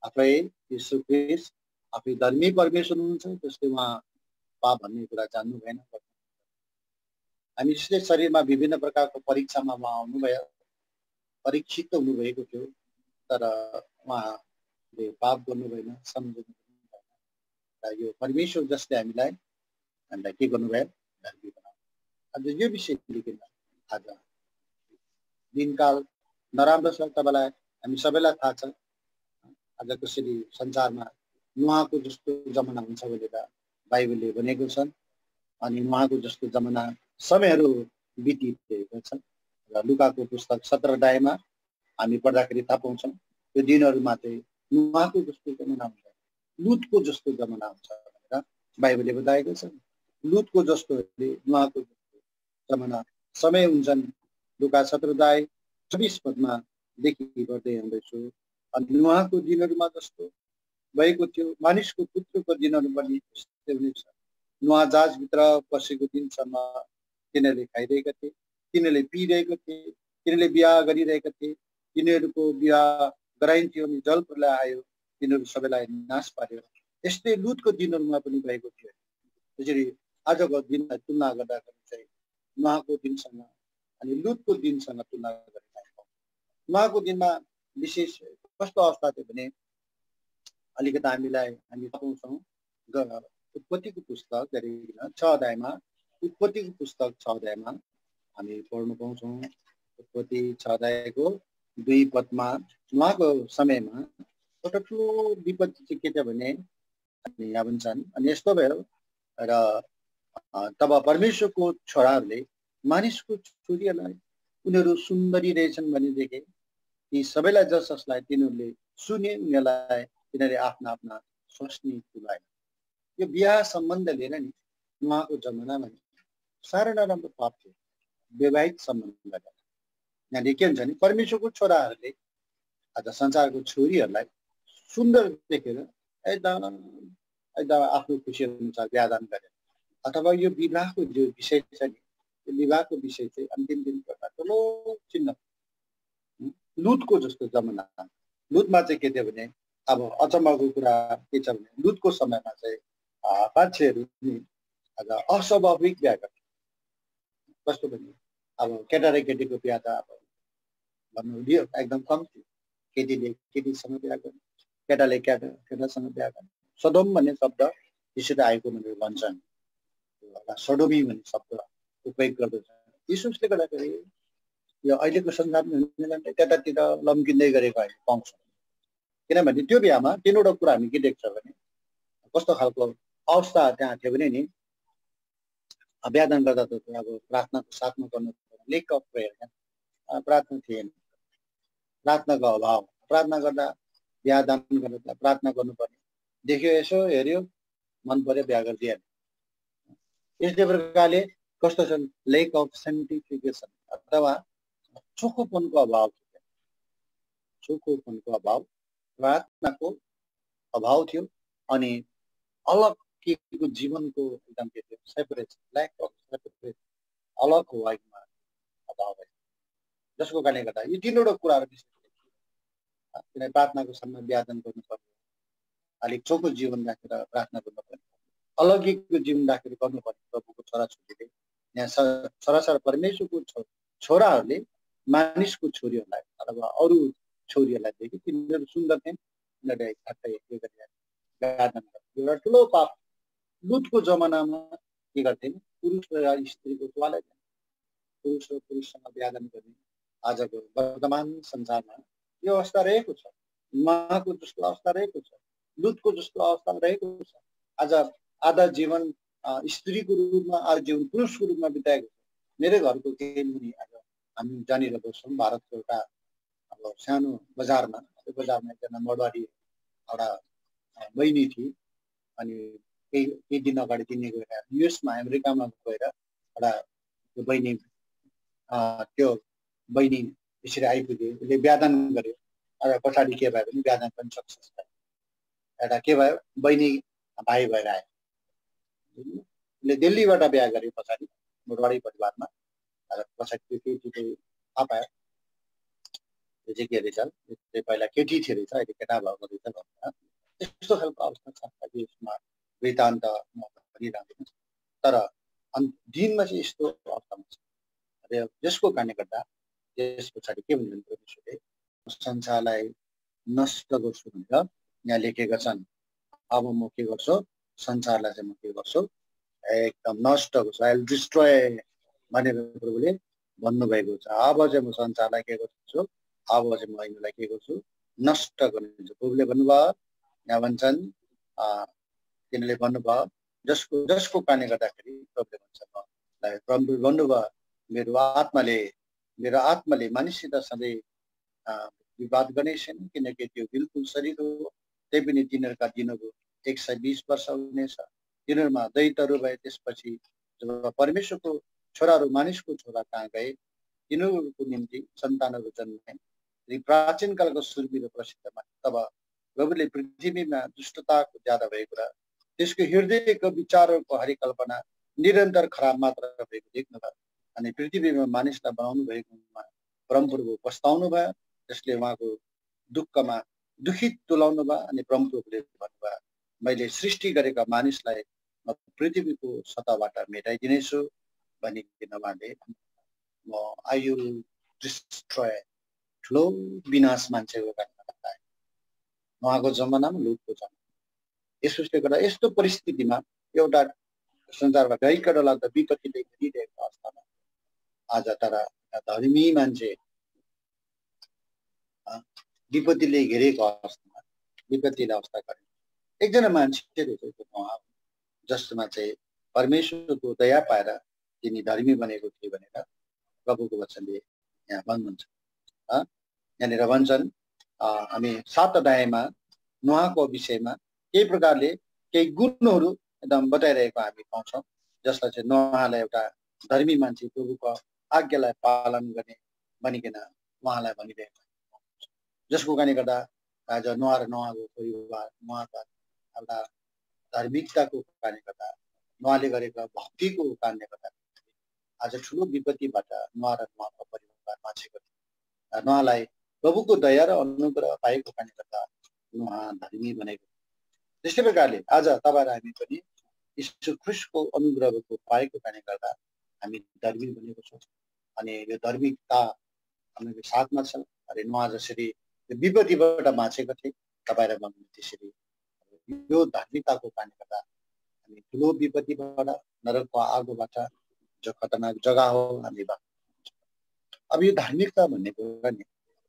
आफै यीशु ख्रीष्ट आफै धर्मी परमेश्वर हुनुहुन्छ, त्यसले उहाँ पाप भन्ने कुरा जान्नु भएन। हामी जसले शरीरमा विभिन्न प्रकारको परीक्षामा उहाँ आउनुभयो, परीक्षित हुनुभएको थियो, तर उहाँले पाप गर्नु भएन, सम्झनु भएन। र यो परमेश्वर जसले हामीलाई के गर्नुभयो, धर्मी बनाउनु। आज यो विषय लिएर आज दिनकाल नराम्रो छ, तपाईँलाई हामी सबैलाई थाहा छ। आज कसरी संसारमा नुहाको जस्तो जमाना हुन्छ भनेर बाइबलले भनेको छ। अनि नुहाको जस्तो जमाना समयहरू बितिरहेको छ। र लुकाको पुस्तक 17 अध्यायमा हामी पढ्दाखेरि थाहा पाउँछौँ यो दिनहरूमा चाहिँ नुहाको जस्तो जमाना हुन्छ, लुतको जस्तो जमाना हुन्छ भनेर बाइबलले बताएको छ। लुतको जस्तो नुहाको जस्तो जमाना समय हुन्छन्। लुका 17 अध्याय 24 पदमा देखि गर्दै आउँदैछु। अनि नुहाको दिनहरूमा जस्तो भएको थियो मानिसको पुत्रको दिनहरू पनि त्यस्तै हुनेछ। नुहा जहाजभित्र पसेको दिनसम्म तिनीहरूले खाइरहेका थिए, तिनीहरूले पिइरहेका थिए, तिनीहरूले बिहा गरिरहेका थिए, तिनीहरूको बिहा गराइन्थ्यो अनि जल प्रलय आयो, तिनीहरू सबैलाई नाश पार्यो। यस्तै लुतको दिनहरूमा पनि भएको थियो। त्यसरी आजको दिनलाई तुलना गर्दाखेरि चाहिँ नुहाको दिनसँग अनि लुतको दिनसँग तुलना गरिरहेको। नुहाको दिनमा विशेष कस्तो अवस्था थियो भने अलिकति हामी पाउँछौँ उत्पत्तिको पुस्तक 6 अध्यायमा, उत्पत्तिको पुस्तक 6 अध्यायमा हामी पढ्नु पाउँछौँ। उत्पत्ति 6 अध्यायको 2 पदमा नुहाको समयमा एउटा ठुलो विपत्ति चाहिँ के थियो भने यहाँ भन्छन्, अनि यस्तो भयो र तब परमेश्वरको छोराहरूले मानिसको छोरीहरूलाई उनीहरू सुन्दरी रहेछन् भने देखे। ती सबैलाई जसलाई तिनीहरूले सुने उनीहरूलाई तिनीहरूले आफ्ना आफ्ना स्वास्नी तुलाए। यो बिहा सम्बन्ध लिएर नि उहाँको जमानामा साह्रै नराम्रो पाप थियो, वैवाहिक सम्बन्ध। यहाँनिर के हुन्छ भने परमेश्वरको छोराहरूले आज संसारको छोरीहरूलाई सुन्दर देखेर एकदम आफ्नो खुसी अनुसार बिहादान गरे। अथवा यो विवाहको जो विषय छ नि, त्यो विवाहको विषय चाहिँ अन्तिम दिनको एउटा ठुलो चिन्ह। लुतको जस्तो जमाना, लुतमा चाहिँ के थियो भने अब अचम्मको कुरा के छ भने लुतको समयमा चाहिँ मान्छेहरू आज अस्वाभाविक बिहा गर्थे। कस्तो भने अब केटा र केटीको बिहा त अब भन्नु दियो एकदम कम थियो। केटीले केटीसँग बिहा गर्ने, केटाले केटासँग बिहा गर्ने। सदोम भन्ने शब्द त्यसरी आएको भनेर भन्छन्। सडोमी भन्ने शब्द उपयोग गर्दछ। यसोसले गर्दाखेरि यो अहिलेको संसारमा त्यतातिर लम्किँदै गरेको हामी पाउँछौँ। किनभने त्यो बिहामा 3वटा कुरा हामी के देख्छ भने कस्तो खालको अवस्था त्यहाँ थियो भने नि बिहादान गर्दा त अब प्रार्थनाको साथमा गर्नु, लेक अफ प्रेयर, प्रार्थना थिएन, प्रार्थनाको अभाव। प्रार्थना गर्दा बिहादान गर्दा प्रार्थना गर्नुपर्ने देख्यो, यसो हेऱ्यो, मन पर्यो, बिहा गरिदिहाल्यो। यस्तै प्रकारले कस्तो छ लेक अफ सेन्टिफिकेसन अथवा चोखोपनको अभाव, चोखोपनको अभाव, प्रार्थनाको अभाव थियो। अनि अलग के जीवनको एकदम के थियो सेपरेसन, ल्याक अफ सेपरेसन, अलग होइमा अभाव भयो। जसको कारणले गर्दा यो तीनवटा कुराहरू विशेष किनभने प्रार्थनाको समय व्यादन गर्नुपर्ने, अलिक चोखो जीवन राखेर प्रार्थना गर्नुपर्ने, अलौकिकको जीवन राखेर गर्नुपर्ने प्रभुको छोराछोरीले यहाँ सरासर परमेश्वरको छोराहरूले मानिसको छोरीहरूलाई अथवा अरू छोरीहरूलाई देखे तिनीहरू सुन्दर थिए, तिनीहरूले ठ्याक्कै के गरे व्यादन गर्थे। एउटा ठुलो पाप लुतको जमानामा के गर्थे पुरुष र स्त्रीको तुवालाई पुरुष र पुरुषसँग व्यादन गर्ने आजको वर्तमान संसारमा यो अवस्था रहेको छ। उहाँको जस्तो अवस्था रहेको छ, लुतको जस्तो अवस्था रहेको छ। आज आधा जीवन स्त्रीको रूपमा आधा जीवन पुरुषको रूपमा बिताएको छ। मेरै घरको केही मुनि आज हामी जहाँनिर बस्छौँ भारतको एउटा अब सानो बजारमा, त्यो बजारमा एकजना मडवारी एउटा बहिनी थिए। अनि केही दिन अगाडि तिनी गएर युएसमा अमेरिकामा गएर एउटा त्यो बहिनी यसरी आइपुग्यो, उसले व्यादन गर्यो। र पछाडि के भयो भने व्यादन पनि सक्सेस भयो। एउटा के भयो बहिनी भाइ भएर आयो। उसले दिल्लीबाट बिहा गर्यो पछाडि मोडवाडी परिवारमा। र पछाडि त्यो केटीले थाहा पायो त्यो चाहिँ के रहेछ, त्यो पहिला केटी थियो रहेछ, अहिले केटा भएको रहेछ भनेर त्यस्तो खालको अवस्था छ। यसमा वृत्तान्त म भनिरहँदैन, तर दिनमा चाहिँ यस्तो अवस्थामा छ। र यसको कारणले गर्दा त्यस पछाडि के भन्नुहुन्छ परमेश्वरले संसारलाई नष्ट गर्छु भनेर यहाँ लेखेका छन्। अब म के गर्छु, संसारलाई चाहिँ म के गर्छु, एकदम नष्ट गर्छु, आई विल डिस्ट्रोय भनेर प्रभुले भन्नुभएको छ। अब चाहिँ म संसारलाई के गर्छु, अब चाहिँ म यिनीहरूलाई के गर्छु, नष्ट गर्नेछु। प्रभुले भन्नुभयो, यहाँ भन्छन् तिनीहरूले भन्नुभयो जसको कारणले गर्दाखेरि प्रभुले भन्छ, प्रभुले भन्नुभयो मेरो आत्माले मानिससित सधैँ विवाद गर्ने छैन, किनकि त्यो बिल्कुल शरीर हो। त्यही पनि तिनीहरूका दिनहरू 120 वर्ष हुनेछ। तिनीहरूमा दैतहरू भए, त्यसपछि जब परमेश्वरको छोराहरू मानिसको छोरा कहाँ गए, तिनीहरूको निम्ति सन्तानहरू जन्मे। प्राचीन कालको सुरवीर प्रसिद्धमा तब प्रभुले पृथ्वीमा दुष्टताको ज्यादा भएको र त्यसको हृदयको विचारहरूको हरिकल्पना निरन्तर खराब मात्र भएको देख्नुभयो। अनि पृथ्वीमा मानिसलाई बनाउनु भएकोमा परमप्रभु पस्ताउनु भयो, जसले उहाँको दुःखमा दुखित तुलाउनु भयो। अनि परमप्रभुले भन्नुभयो, मैले सृष्टि गरेका मानिसलाई म पृथ्वीको सतहबाट मेटाइदिनेछु भनिकन उहाँले म आई विल डिस्ट्रोय, ठुलो विनाश मान्छेको कारणले गर्दा उहाँको जमानामा लुटको जमाना। यसोस्ले गर्दा यस्तो परिस्थितिमा एउटा संसारमा गइकन लाग्दा विपत्तिले घेरिरहेको अवस्थामा आज तर धर्मी मान्छे विपत्तिले घेरेको अवस्थामा विपत्तिले अवस्था गरे एकजना मान्छे रहेछ जसमा चाहिँ परमेश्वरको दया पाएर तिनी धर्मी बनेको थिए भनेर प्रभुको वचनले यहाँ भन्नुहुन्छ। यहाँनिर भन्छन् हामी 7 अध्यायमा नोआको विषयमा केही प्रकारले केही गुणहरू एकदम बताइरहेको हामी पाउँछौँ, जसलाई चाहिँ नोआलाई एउटा धर्मी मान्छे प्रभुको आज्ञालाई पालन गर्ने भनिकन उहाँलाई भनिरहेको, जसको कारणले गर्दा आज नोआ र नोआको परिवार नोआका एउटा धार्मिकताको कारणले गर्दा नोआले गरेको भक्तिको कारणले गर्दा आज ठुलो विपत्तिबाट नोआ र नोआको परिवार बाँचेको थियो। नोआलाई प्रभुको दया र अनुग्रह पाएको कारणले गर्दा नोआ धर्मी बनेको। त्यस्तै प्रकारले आज तपाईँ र हामी पनि यीशु ख्रीष्टको अनुग्रहको पाएको कारणले गर्दा हामी धर्मी बनेको छौँ। अनि यो धार्मिकता हाम्रो साथमा छ। अरे नोआ जसरी विपत्तिबाट बाँचेको थिए, तपाईँ र म त्यसरी यो धार्मिकताको कारणले गर्दा हामी ठुलो विपत्तिबाट नरकको आगोबाट जो खतरनाक जग्गा हो हामी बाँच्छौँ। अब यो धार्मिकता भन्ने कुरा नि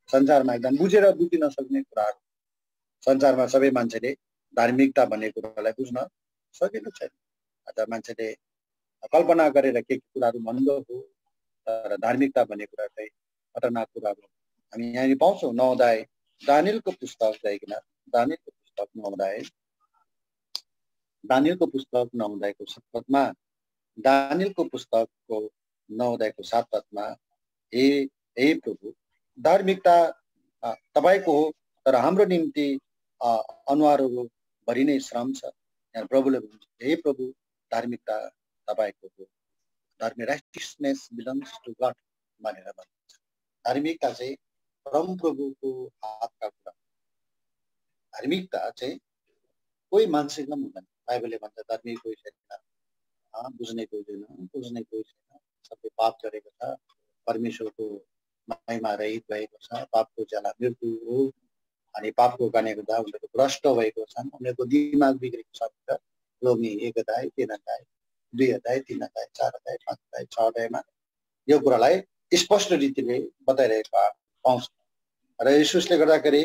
संसारमा एकदम बुझेर बुझिन सक्ने कुराहरू, संसारमा सबै मान्छेले धार्मिकता भन्ने कुरालाई बुझ्न सकेको छैन। आज मान्छेले कल्पना गरेर के कुराहरू भन्नु हो, तर धार्मिकता भन्ने कुरा चाहिँ खतरनाक कुराहरू हामी यहाँ पाउँछौँ। 9 अध्याय दानियलको पुस्तक गइकन दानियलको पुस्तक 9 अध्याय दानियलको पुस्तक 9 अध्यायको 7 पदमा दानियलको पुस्तकको 9 अध्यायको 7 पदमा हे प्रभु धार्मिकता तपाईको हो, तर हाम्रो निम्ति अनुहारहरू भरि नै श्रम छ। यहाँ प्रभुले भन्छ हे प्रभु धार्मिकता तपाईको हो, धर्मी राइटियसनेस बिलोंग्स टु गॉड भनेर भन्छ। धार्मिकता चाहिँ परमप्रभुको हातका कुरा। धार्मिकता चाहिँ कोही मान्छेको हुँदैन। बाइबलले भन्छ धार्मिक कोही छैन, बुझ्ने कोही छैन, सबै पाप गरेको छ, परमेश्वरको महिमा रहित भएको छ, पापको ज्याला मृत्यु हो। अनि पापको कारणले गर्दा उनीहरू भ्रष्ट भएको छन्, उनीहरूको दिमाग बिग्रेको छ। रोमी 1 अध्याय 3 अध्याय 2 अध्याय 3 अध्याय 4 अध्याय 5 अध्याय 6 अध्यायमा यो कुरालाई स्पष्ट रीतिले बताइरहेको पाउँछ। र यसुसले गर्दाखेरि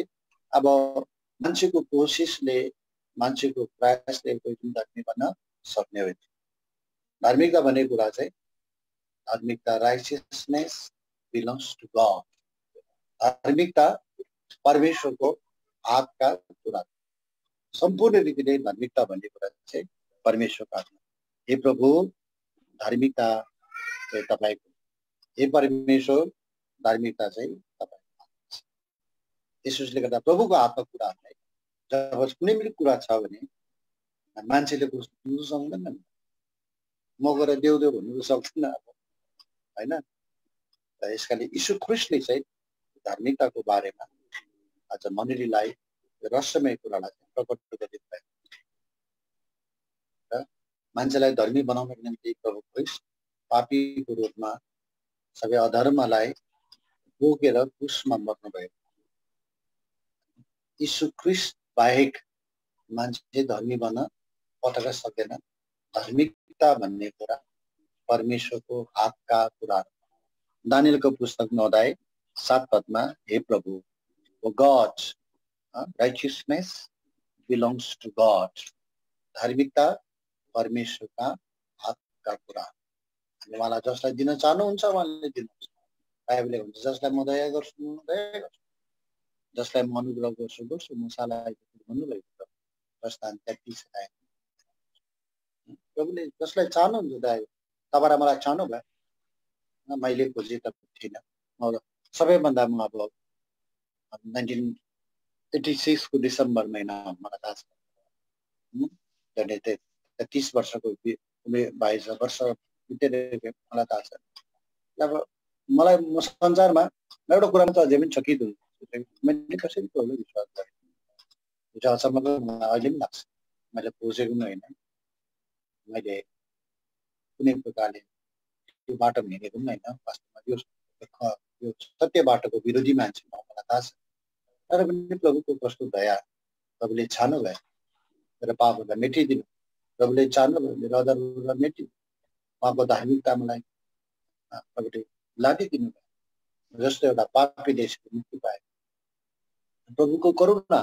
अब मान्छेको कोसिसले, मान्छेको प्रयासले कोही पनि धार्मिक बन्न सक्ने होइन। धार्मिकता भन्ने कुरा चाहिँ धार्मिकता राइचियसनेस बिलोङ्स टु गड। धार्मिकता परमेश्वरको हातका कुरा। सम्पूर्ण रीतिले धार्मिकता भन्ने कुरा चाहिँ परमेश्वरको हातमा। हे प्रभु धार्मिकता चाहिँ तपाईको, हे परमेश्वर धार्मिकता चाहिँ तपाईको। यसुसले गर्दा प्रभुको हातमा कुराहरूलाई जब कुनै पनि कुरा छ भने मान्छेले बुझ्नु सक्दैन। म गएर देऊ देऊ भन्नु सक्दैन हैन। र यसकारण यीशु ख्रीष्टले चाहिँ धार्मिकताको बारेमा आज मण्डलीलाई रहस्यमय कुरालाई प्रकट गरिदिनु भयो। र मान्छेलाई धर्मी बनाउनको निम्ति प्रभु ख्रीष्ट पापीको रूपमा सबै अधर्मलाई बोकेर क्रुसमा मर्नुभयो। यीशु ख्रीष्ट बाहेक मान्छे धर्मी बन्न पटक्कै सक्दैन। धार्मिकता भन्ने कुरा परमेश्वरको हातका कुरा। दानियलको पुस्तक 9 अध्याय 7 पदमा हे प्रभु God righteousness belongs to God. धार्मिकता परमेश्वरका हातका कुरा। अनि उहाँलाई जसलाई दिन चाहनुहुन्छ उहाँले दिनुहुन्छ। बाइबलले भन्छ जसलाई म दया गर्छु दया गर्छु, जसलाई म अनुग्रह गर्छु म सालाई भन्नुभएको छ। प्रस्थान 33 अध्याय। प्रभुले जसलाई चाहनुहुन्छ दया, तपाईँ मलाई चाहनु भयो, मैले खोजे त थिइनँ। सबैभन्दा म अब 1986 को डिसेम्बर महिना मलाई थाहा छ, 30 वर्षको 22 वर्ष बितेर मलाई थाहा छ। अब मलाई म संसारमा एउटा कुरामा त अझै पनि चकित हुन्छु, मैले कसरी प्रभुलाई विश्वास गरेँ। जहाँसम्म अहिले पनि लाग्छ मैले खोजेको पनि होइन, मैले कुनै प्रकारले यो बाटो हिँडेको पनि होइन। वास्तवमा यो सत्य बाटोको विरोधी मान्छे मलाई थाहा छ। तर पनि प्रभुको कस्तो दया, प्रभुले छान्नु भयो मेरो पापहरूलाई मेटिदिनु, प्रभुले चाहनु भयो मेरो अधर्मलाई मेटिदिनु, उहाँको धार्मिकता मलाई प्रभुले लादिदिनु भयो। जस्तो एउटा पापी देशको मुक्ति पाए प्रभुको करुणा,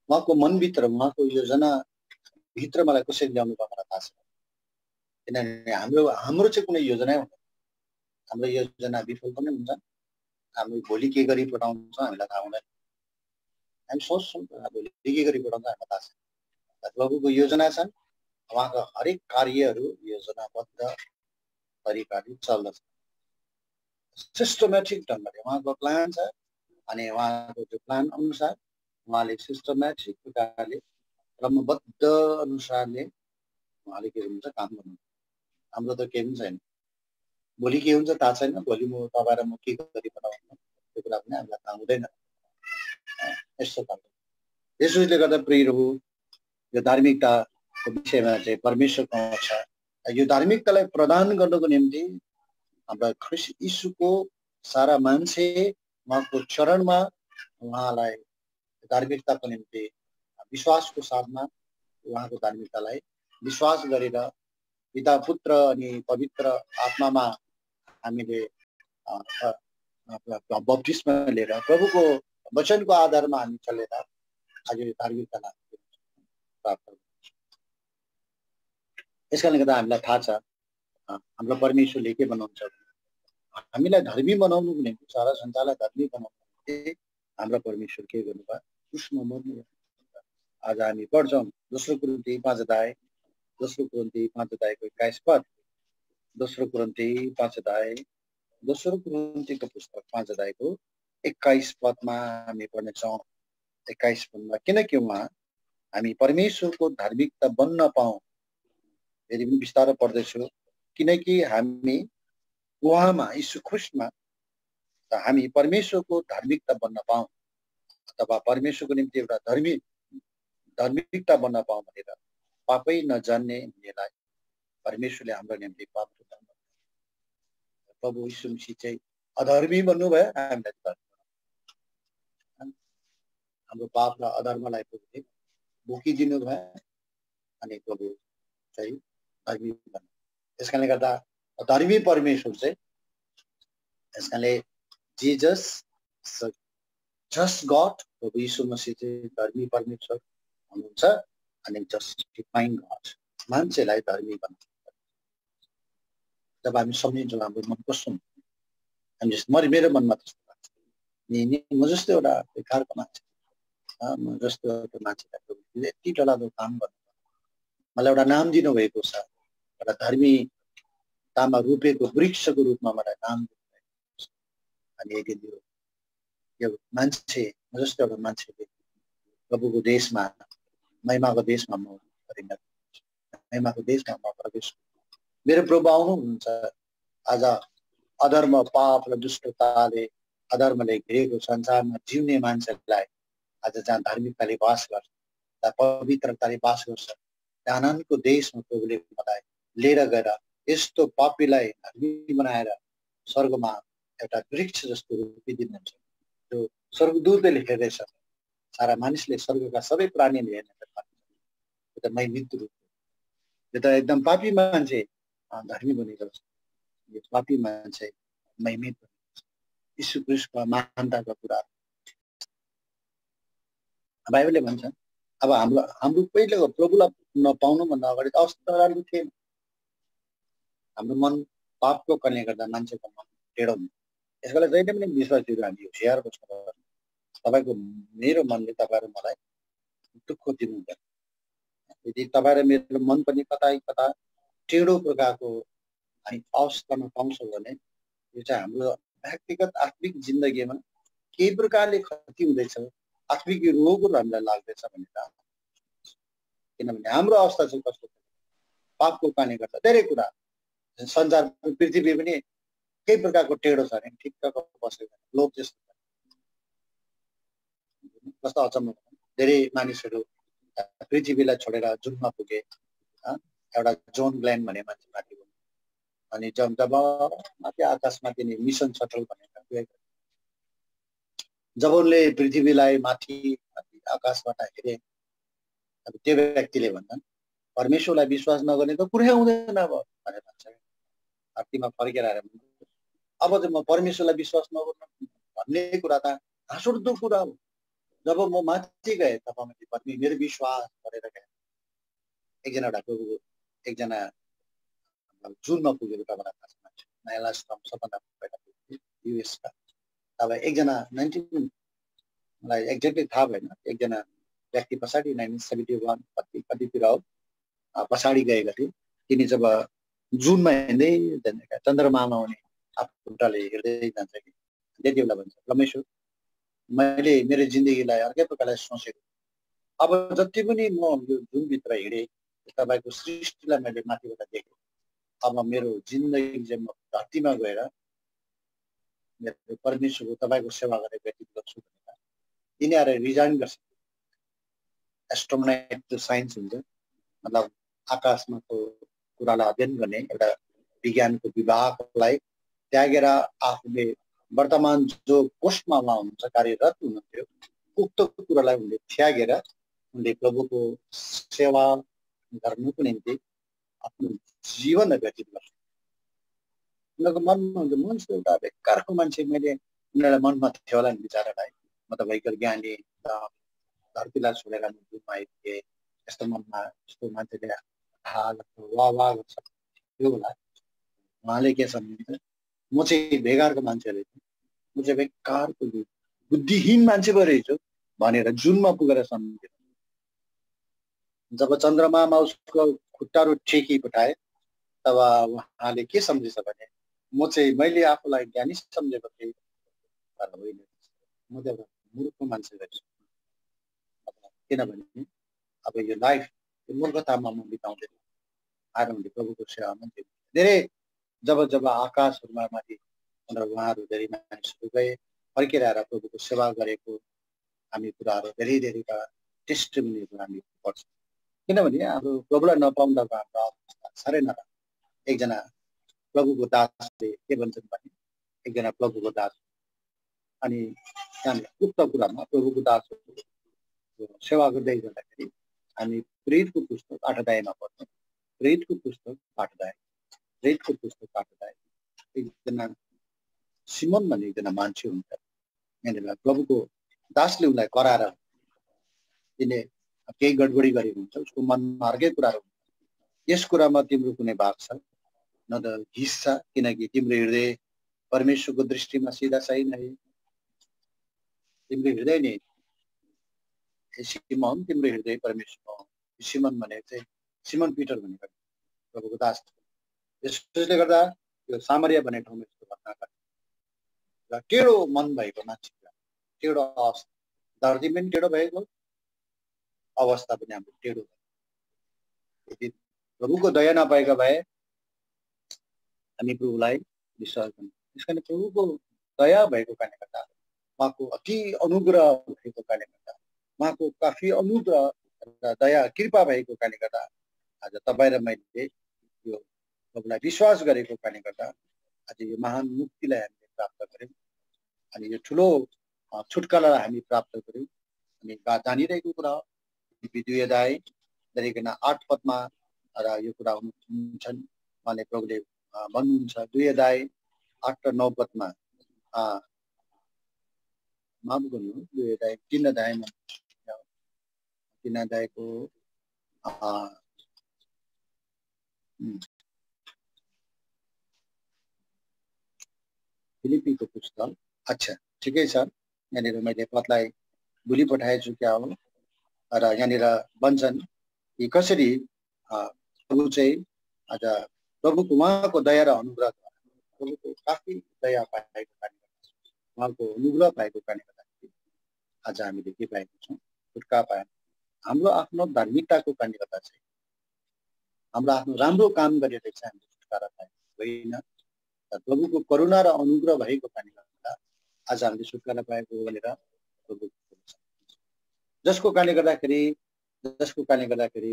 उहाँको मनभित्र, उहाँको योजना भित्र मलाई कसरी ल्याउनु भयो मलाई थाहा छ। किनभने हाम्रो चाहिँ कुनै योजनै हुँदैन। हाम्रो योजना विफल पनि हुन्छ। हामी भोलि के गरी पठाउँछ हामीलाई थाहा हुँदैन। हामी सोच्छौँ भोलि के गरी पठाउँछ हामीलाई थाहा छ। प्रभुको योजना छन्, उहाँका हरेक कार्यहरू योजनाबद्ध तरिकाले चल्दछ। सिस्टमेटिक ढङ्गले उहाँको प्लान छ। अनि उहाँको त्यो प्लान अनुसार उहाँले सिस्टमेटिक प्रकारले क्रमबद्ध अनुसारले उहाँले के हुन्छ काम गर्नु। हाम्रो त केही पनि छैन। भोलि के हुन्छ थाहा छैन। भोलि म तपाईँ र म के गरी पठाउनु त्यो कुरा पनि हामीलाई थाहा हुँदैन। यस्तो खालको यसोले गर्दा प्रियहरू यो धार्मिकताको विषयमा चाहिँ परमेश्वरको छ। यो धार्मिकतालाई प्रदान गर्नको निम्ति हाम्रा ख्रीष्ट यीशुको सारा मान्छे उहाँको चरणमा उहाँलाई धार्मिकताको निम्ति विश्वासको साथमा उहाँको धार्मिकतालाई विश्वास गरेर पिता पुत्र अनि पवित्र आत्मामा हामीले बप्तिस्मा लिएर प्रभुको वचनको आधारमा हामी चलेर आज यो धार्मिकतालाई प्राप्त गर्छौँ। यसकारणले गर्दा हामीलाई थाहा छ हाम्रो परमेश्वरले के बनाउँछ, हामीलाई धर्मी बनाउनुको निम्ति, सारा संसारलाई धर्मी बनाउनुको निम्ति हाम्रो परमेश्वर के गर्नुभयो, क्रुसमा मर्नुभयो। आज हामी पढ्छौँ दोस्रो कुरिन्थी 5 अध्याय, दोस्रो कुरिन्थी 5 अध्यायको 21 पद, दोस्रो कुरिन्थी 5 अध्याय, दोस्रो कुरिन्थीको पुस्तक 5 अध्यायको 21 पदमा हामी पढ्नेछौँ। 21 पदमा किनकि उहाँ हामी परमेश्वरको धार्मिकता बन्न पाऊँ। फेरि पनि बिस्तारै पढ्दैछु। किनकि हामी उहाँमा यीशु ख्रीष्टमा हामी परमेश्वरको धार्मिकता बन्न पाऊँ अथवा परमेश्वरको निम्ति एउटा धार्मिकता बन्न पाऊँ भनेर पापै नजान्ने हुनेलाई परमेश्वरले हाम्रो निम्ति पाप प्रभु यीशु मसीह चाहिँ अधर्मी भन्नुभयो, हामीलाई हाम्रो पाप र अधर्मलाई प्रभुले बोकिदिनु भयो अनि प्रभु चाहिँ धर्मी भन्नु। त्यस कारणले गर्दा धर्मी परमेश्वर चाहिँ त्यस कारणले जीजस जस्ट गॉड प्रभु यीशु मसीह चाहिँ धर्मी परमेश्वर हुनुहुन्छ अनि जस्टिफाइङ गॉड मान्छेलाई धर्मी बनाउँछ। जब हामी सम्झिन्छौँ हाम्रो मन कस्तो हुन्छ, हामी जस्तो मेरो मनमा त्यस्तो लाग्छ नि म जस्तो एउटा बेकारको मान्छे, म जस्तो एउटा मान्छेलाई यति डरलाग्दो काम गर्नु मलाई एउटा नाम दिनुभएको छ, एउटा धर्मीतामा रोपेको वृक्षको रूपमा मलाई नाम दिनुभएको छ। अनि यदि यो मान्छे म जस्तो एउटा मान्छेले प्रभुको देशमा महिमाको देशमा म महिमाको देशमा म प्रवेश मेरो प्रभु आउनुहुन्छ। आज अधर्म पाप र दुष्टताले अधर्मले घेरेको संसारमा जिउने मान्छेलाई आज जहाँ धार्मिकताले वास गर्छ, जहाँ पवित्रताले वास गर्छ, त्यहाँ आनन्दको देशमा प्रभुले मलाई लिएर गएर यस्तो पापीलाई धर्मी बनाएर स्वर्गमा एउटा वृक्ष जस्तो रोपिदिनुहुन्छ जो स्वर्गदूतले हेर्दैछ। सारा मानिसले स्वर्गका सबै प्राणीले हेर्ने महिमित रूप यो त एकदम पापी मान्छे धर्मी बनेको छ, यो पापी मान्छे महिमित यीशु ख्रीष्टको महानताको कुरा बाइबलले भन्छ। अब हाम्रो पहिलेको प्रभुलाई नपाउनुभन्दा अगाडि त अवस्था राम्रो थिएन। हाम्रो मन पापको कारणले गर्दा मान्छेको मन टेढो हुन्छ। यसको लागि जहिले पनि विश्वासीहरू हामी होसियार बस्नुपर्छ। तपाईँको मेरो मनले तपाईँहरू मलाई दुःख दिनुहुन्छ। यदि तपाईँ र मेरो मन पनि कता कता टेढो प्रकारको हामी अवस्थामा पाउँछौँ भने यो चाहिँ हाम्रो व्यक्तिगत आत्मिक जिन्दगीमा केही प्रकारले क्षति हुँदैछ, आत्मिक रोगहरू हामीलाई लाग्दैछ भनेर। किनभने हाम्रो अवस्था चाहिँ कस्तो पापको कारणले गर्दा धेरै कुरा संसार पृथ्वी पनि केही प्रकारको टेढो छ भने ठिक्कको बसेको लोभ जस्तो कस्तो अचम्म। धेरै मानिसहरू पृथ्वीलाई छोडेर जुनमा पुगे। एउटा जोन ग्लेन भन्ने मान्छे माथि अनि जब माथि आकाशमाथि नै मिसन सटल भनेर गएको जब उनले पृथ्वीलाई माथि आकाशबाट हेरे अब त्यो व्यक्तिले भन्छन् परमेश्वरलाई विश्वास नगर्ने त कुरै हुँदैन अब भनेर भन्छ। धरतीमा फर्केर आएर अब चाहिँ म परमेश्वरलाई विश्वास नगर्नु भन्ने कुरा त हाँसउठ्दो कुरा हो। जब म माथि गएँ तब मैले मेरो विश्वास गरेर गएँ। एकजना एउटा प्रभुको एकजना जुनमा पुगेको तपाईँलाई थाहा छ मान्छे नयाँ सबभन्दा पहिला युएसका। अब एकजना 19 मलाई एक्ज्याक्टली थाहा भएन, एकजना व्यक्ति पछाडि 1971 कतितिर हो पछाडि गएका थिए। तिनी जब जुनमा हिँड्दै जाँदा चन्द्रमामा हुने खुट्टाले हिँड्दै जान्छ कि त्यति बेला भन्छ परमेश्वर मैले मेरो जिन्दगीलाई अर्कै प्रकारले सोचेको, अब जति पनि म यो जुनभित्र हिँडेँ तपाईँको सृष्टिलाई मैले माथिबाट देखेँ। अब मेरो जिन्दगी चाहिँ म धरतीमा गएर मेरो परमेश्वरको तपाईँको सेवा गरेर व्यतीत गर्छु भनेर यिनीहरू रिजाइन गर्छ। एस्ट्रोनोमिक साइन्स हुन्छ, मतलब आकाशमा कुरालाई अध्ययन गर्ने एउटा विज्ञानको विभागलाई त्यागेर आफूले वर्तमान जो पोस्टमा उहाँ हुनुहुन्छ कार्यरत हुनुहुन्थ्यो उक्त कुरालाई उनले त्यागेर उनले प्रभुको सेवा गर्नुको निम्ति आफ्नो जीवन व्यतीत गर्छ। उनीहरूको मनमा हुन्छ म चाहिँ एउटा बेकारको मान्छे, मैले उनीहरूलाई मनमा थियो होला नि विचारलाई म त भयङ्कर ज्ञानी धरतीलाई छोडेर जुनमा आइपुगेँ यस्तो मनमा यस्तो मान्छेले वाह गर्छ त्यो होला। उहाँले के सम्झिन्छ म चाहिँ बेकारको मान्छे रहेछु, म चाहिँ बेकारको बुद्धिहीन मान्छे पो रहेछु भनेर जुनमा पुगेर सम्झिन्छ। जब चन्द्रमामा उसको खुट्टाहरू टेकी पठाए तब उहाँले के सम्झिन्छ भने म चाहिँ मैले आफूलाई ज्ञानी सम्झेको थिएँ तर होइन, म त एउटा मूर्ख मान्छे रहेछु। किनभने अब यो लाइफ यो मूर्खतामा म बिताउँदैन आएर उनले प्रभुको सेवामा धेरै जब आकाशहरूमा माथि भनेर उहाँहरू धेरै मानिसहरू गए, फर्केर आएर प्रभुको सेवा गरेको हामी कुराहरू धेरै धेरैका टेस्टिमोनीहरू हामी पढ्छौँ। किनभने हाम्रो प्रभुलाई नपाउँदाको हाम्रो अवस्था साह्रै नराम्रो। एकजना प्रभुको दासले के भन्छन् भने, एकजना प्रभुको दास अनि त्यहाँनिर उक्त कुरामा प्रभुको दासको सेवा गर्दै जाँदाखेरि हामी प्रेरितको पुस्तक 8 अध्यायमा पढ्छौँ। प्रेरितको पुस्तक 8 अध्याय, प्रेरितको पुस्तक 8 अध्याय एकजना सिमोन भन्ने एकजना मान्छे हुन्छ। यहाँनिर प्रभुको दासले उनलाई कराएर तिनले केही गडबडी गरेको हुन्छ, उसको मनमा अर्कै कुराहरू हुन्छ, यस कुरामा तिम्रो कुनै भाग छ न त हिस छ, किनकि तिम्रो हृदय परमेश्वरको दृष्टिमा सिधा छैन है। तिम्रो हृदय नै सिमोन, तिम्रो हृदय परमेश्वरमा। सिमोन भनेको चाहिँ सिमोन पिटर भनेको प्रभुको दास। यसले गर्दा यो सामरिया भन्ने ठाउँमा यस्तो घटना घट्यो र टेढो मन भएको मान्छे, टेढो अवस्था, धरती पनि टेढो भएको अवस्था पनि हाम्रो टेढो भयो। यदि प्रभुको दया नपाएका भए हामी प्रभुलाई विश्वास गर्छौँ। त्यसकारण प्रभुको दया भएको कारणले गर्दा, उहाँको अति अनुग्रह भएको कारणले गर्दा, उहाँको काफी अनुग्रह र दया कृपा भएको कारणले गर्दा आज तपाईँ र मैले यो प्रभुलाई विश्वास गरेको कारणले गर्दा आज यो महान मुक्तिलाई हामीले प्राप्त गर्यौँ अनि यो ठुलो छुटकारालाई हामी प्राप्त गर्यौँ। अनि जानिरहेको कुरा हो, 2 अध्याय गरिकन 8 पदमा र यो कुरा हुन्छन्। उहाँले प्रभुले भन्नुहुन्छ 2 अध्याय 8 र 9 पदमा माफ गर्नु, 2 अध्याय 3 अध्यायमा 3 अध्यायको फिलिपीको पुस्तक, अच्छा ठिकै छ, यहाँनिर मैले पदलाई भुलि पठाएछु क्या हो। र यहाँनिर भन्छन् कि कसरी प्रभु चाहिँ आज प्रभुको उहाँको दया र अनुग्रह, प्रभुको काफी दया पाएको कारणले गर्दा, उहाँको अनुग्रह पाएको कारणले गर्दाखेरि आज हामीले के पाएको छौँ, छुटकारा पायौँ। हाम्रो आफ्नो धार्मिकताको कारणले गर्दा चाहिँ, हाम्रो आफ्नो राम्रो काम गरेर चाहिँ हामीले छुटकारा पाएको होइन, प्रभुको करुणा र अनुग्रह भएको कारणले गर्दा आज हामीले छुटकारा पाएको भनेर प्रभु जसको कारणले गर्दाखेरि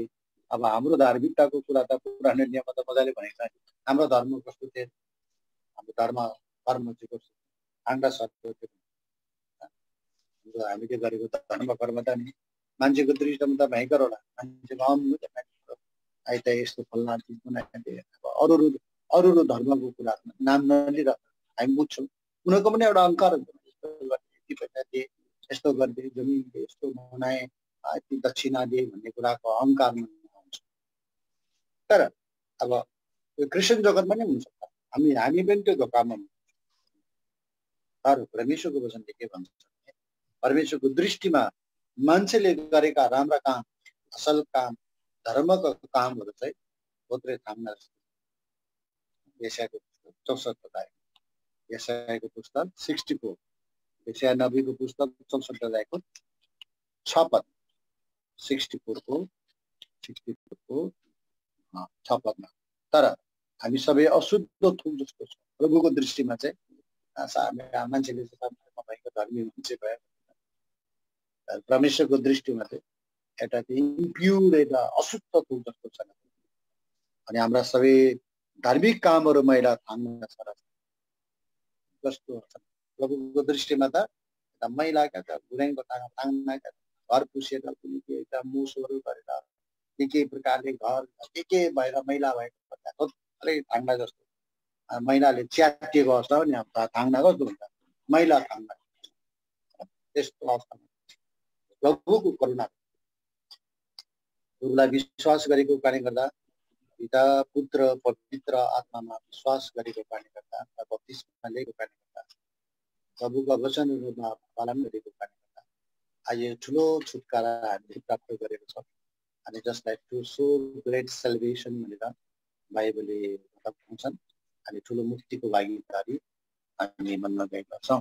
अब हाम्रो धार्मिकताको कुरा त पुरानो नियममा त मजाले भनेको छ। हाम्रो धर्म कस्तो थियो, हाम्रो धर्म चाहिँ कस्तो, हाङ्गा सत्य थियो। हामीले गरेको धर्म कर्म त नि मान्छेको दृष्टिमा त भयङ्कर होला, मान्छेको आइ त यस्तो फल्ना चिज बनाइदिए, अरू धर्मको कुरा नाम नलिएर हामी बुझ्छौँ। उनीहरूको पनि एउटा अहङ्कार हुन्छ, यस्तो गरिदिए, जमिन यस्तो बनाए, यति दक्षिणा दिए भन्ने कुराको अहङ्कार हुन्छ। तर अब यो क्रिस्चियन जगतमा नै हुनसक्छ, हामी पनि त्यो धोकामा हुन्छ। तर परमेश्वरको वचनले के भन्छ, परमेश्वरको दृष्टिमा मान्छेले गरेका राम्रा काम, असल काम, धर्मका कामहरू चाहिँ भोत्रे थाम्न जस्तो। यशायाको पुस्तक 64 अध्याय, यशायाको पुस्तक 64, यशाया नबीको पुस्तक 64 अध्यायको 6 पद, 64 को 6 पदमा, तर हामी सबै अशुद्ध थुक जस्तो छ प्रभुको दृष्टिमा चाहिँ। मान्छेले भएको धर्मी मान्छे भयो, परमेश्वरको दृष्टिमा चाहिँ एउटा इम्प्युर, एउटा अशुद्ध थुक जस्तो छ। अनि हाम्रा सबै धार्मिक कामहरू मैला थाङ्ना छ जस्तो छ प्रभुको दृष्टिमा त। मैला क्या त गुराइको थाङ्ना, क्या घर पुसेर कुनै एउटा मुसहरू गरेर के प्रकारले घर के भएर मैला भएको थोत्रै थाङ्ना जस्तो, मैलाले च्यातिएको अवस्था हो नि, थाङ्ना कस्तो हुन्छ, मैला थाङ्ना। त्यस्तो अवस्थामा प्रभुको करुणा, प्रभुलाई विश्वास गरेको कारणले गर्दा, पिता पुत्र पवित्र आत्मामा विश्वास गरेको कारणले गर्दा, बप्तिस्मा लिएको कारणले गर्दा, प्रभुका वचनहरूमा पालन गरेको कारणले गर्दा आज ठुलो छुटकारा हामीले प्राप्त गरेको छ। अनि जसलाई टु सो ग्रेट सेलिब्रेसन भनेर बाइबलले भन्छन्। अनि ठुलो मुक्तिको भागीदारी हामी बन्न गएका छौँ।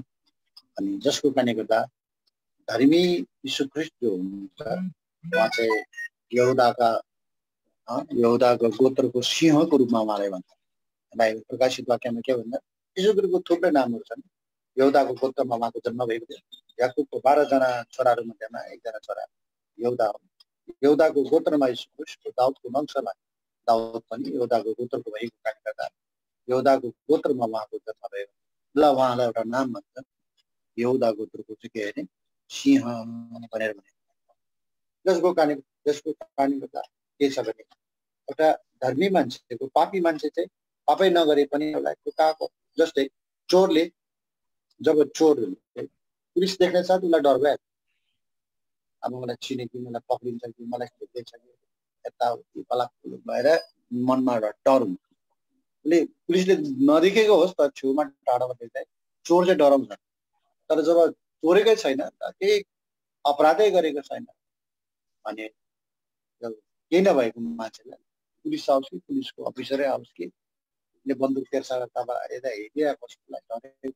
अनि जसको कारणले गर्दा धर्मी यीशु ख्रीष्ट जो हुनुहुन्छ, उहाँ चाहिँ यहुदाको गोत्रको सिंहको रूपमा उहाँलाई भन्छ। बाइबल प्रकाशित वाक्यमा के भन्दा, यीशु ख्रीष्टको थुप्रै नामहरू छन्। यहुदाको गोत्रमा उहाँको जन्म भएको थियो। याकुबको 12 जना छोराहरू मध्येमा एकजना छोरा यहुदा हो। यहुदाको गोत्रमा यीशु ख्रीष्ट, दाउदको वंशमा दाउद पनि यहुदाको गोत्रको भएको कारणले गर्दा यहुदाको गोत्रमा उहाँको जन्म भयो। ल उहाँलाई एउटा नाम भन्छ यहुदा गोत्रको चाहिँ के अरे सिंह भनेर भने जसको कारणले गर्दा के छ भने एउटा धर्मी मान्छेको पापी मान्छे चाहिँ पापै नगरे पनि एउटा कुकाको जस्तै चोरले जब चोरले पुलिस देख्ने साथ उसलाई डर भइहाल्छ। अब मलाई चिने कि मलाई पक्रिन्छ कि मलाई भेट्दैछ कि यताउति पलाक भएर मनमा एउटा डर हुन्छ। उसले पुलिसले नदेखेको होस् तर छेउमा टाढामा देख्दा चोर चाहिँ डराउँछ। तर जब चोरेकै छैन केही अपराधै गरेको छैन भने केही नभएको मान्छेलाई पुलिस आओस् कि पुलिसको अफिसरै आओस् कि बन्दुक तेर्सा यता हेरिरहेको जसलाई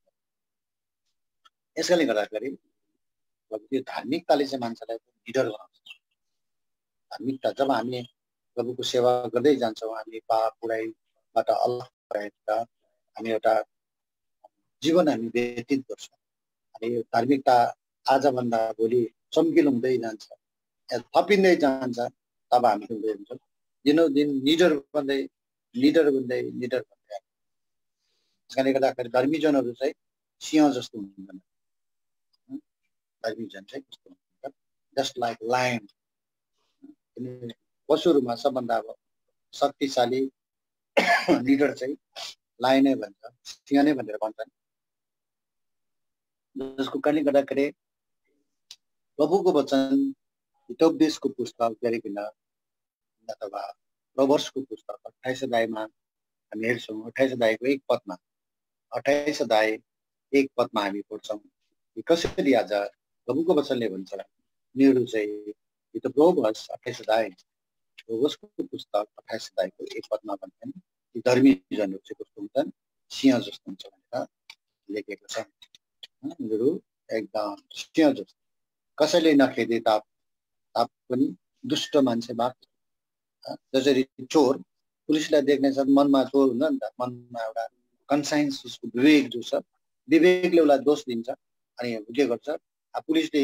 यसैले गर्दाखेरि त्यो धार्मिकताले चाहिँ मान्छेलाई निडर बनाउँछ। धार्मिकता जब हामी प्रभुको सेवा गर्दै जान्छौँ, हामी पाप बुराइबाट अलग भएर हामी एउटा जीवन हामी व्यतीत गर्छौँ। अनि धार्मिकता आजभन्दा भोलि चम्किलो हुँदै जान्छ, थपिँदै जान्छ। तब हामी हुँदै हुन्छौँ दिनोदिन निडर बन्दै त्यसकारणले गर्दाखेरि धर्मीजनहरू चाहिँ सिंह जस्तो हुन्छन्। धर्मीजन चाहिँ कस्तो हुन्छ जस्ट लाइक लायन। पशुहरूमा सबभन्दा अब शक्तिशाली लिडर चाहिँ लायनै भन्छ, सिंह नै भनेर भन्छन्। जसको कारणले गर्दाखेरि प्रभुको वचन हितोपदेशको पुस्तक गरिकन अथवा प्रोभर्ब्सको पुस्तक 28 अध्यायमा हामी हेर्छौँ। 28 अध्यायको 1 पदमा 28 अध्याय 1 पदमा हामी पढ्छौँ कि कसरी आज प्रभुको वचनले भन्छ उनीहरू चाहिँ यो त प्रोभर्ब्स 28 अध्याय प्रोभर्ब्सको पुस्तक 28 अध्यायको 1 पदमा भन्छन् कि धर्मीजनहरू चाहिँ कस्तो हुन्छन् सिंह जस्तो हुन्छ भनेर लेखेको छ। उनीहरू एकदम सिंह जस्तो कसैले नखेदे तापनि दुष्ट मान्छे बाप। जसरी चोर पुलिसलाई देख्ने साथ मनमा चोर हुन्छ नि त, मनमा एउटा कन्साइन्स उसको विवेक जो छ विवेकले उसलाई दोष दिन्छ। अनि के गर्छ पुलिसले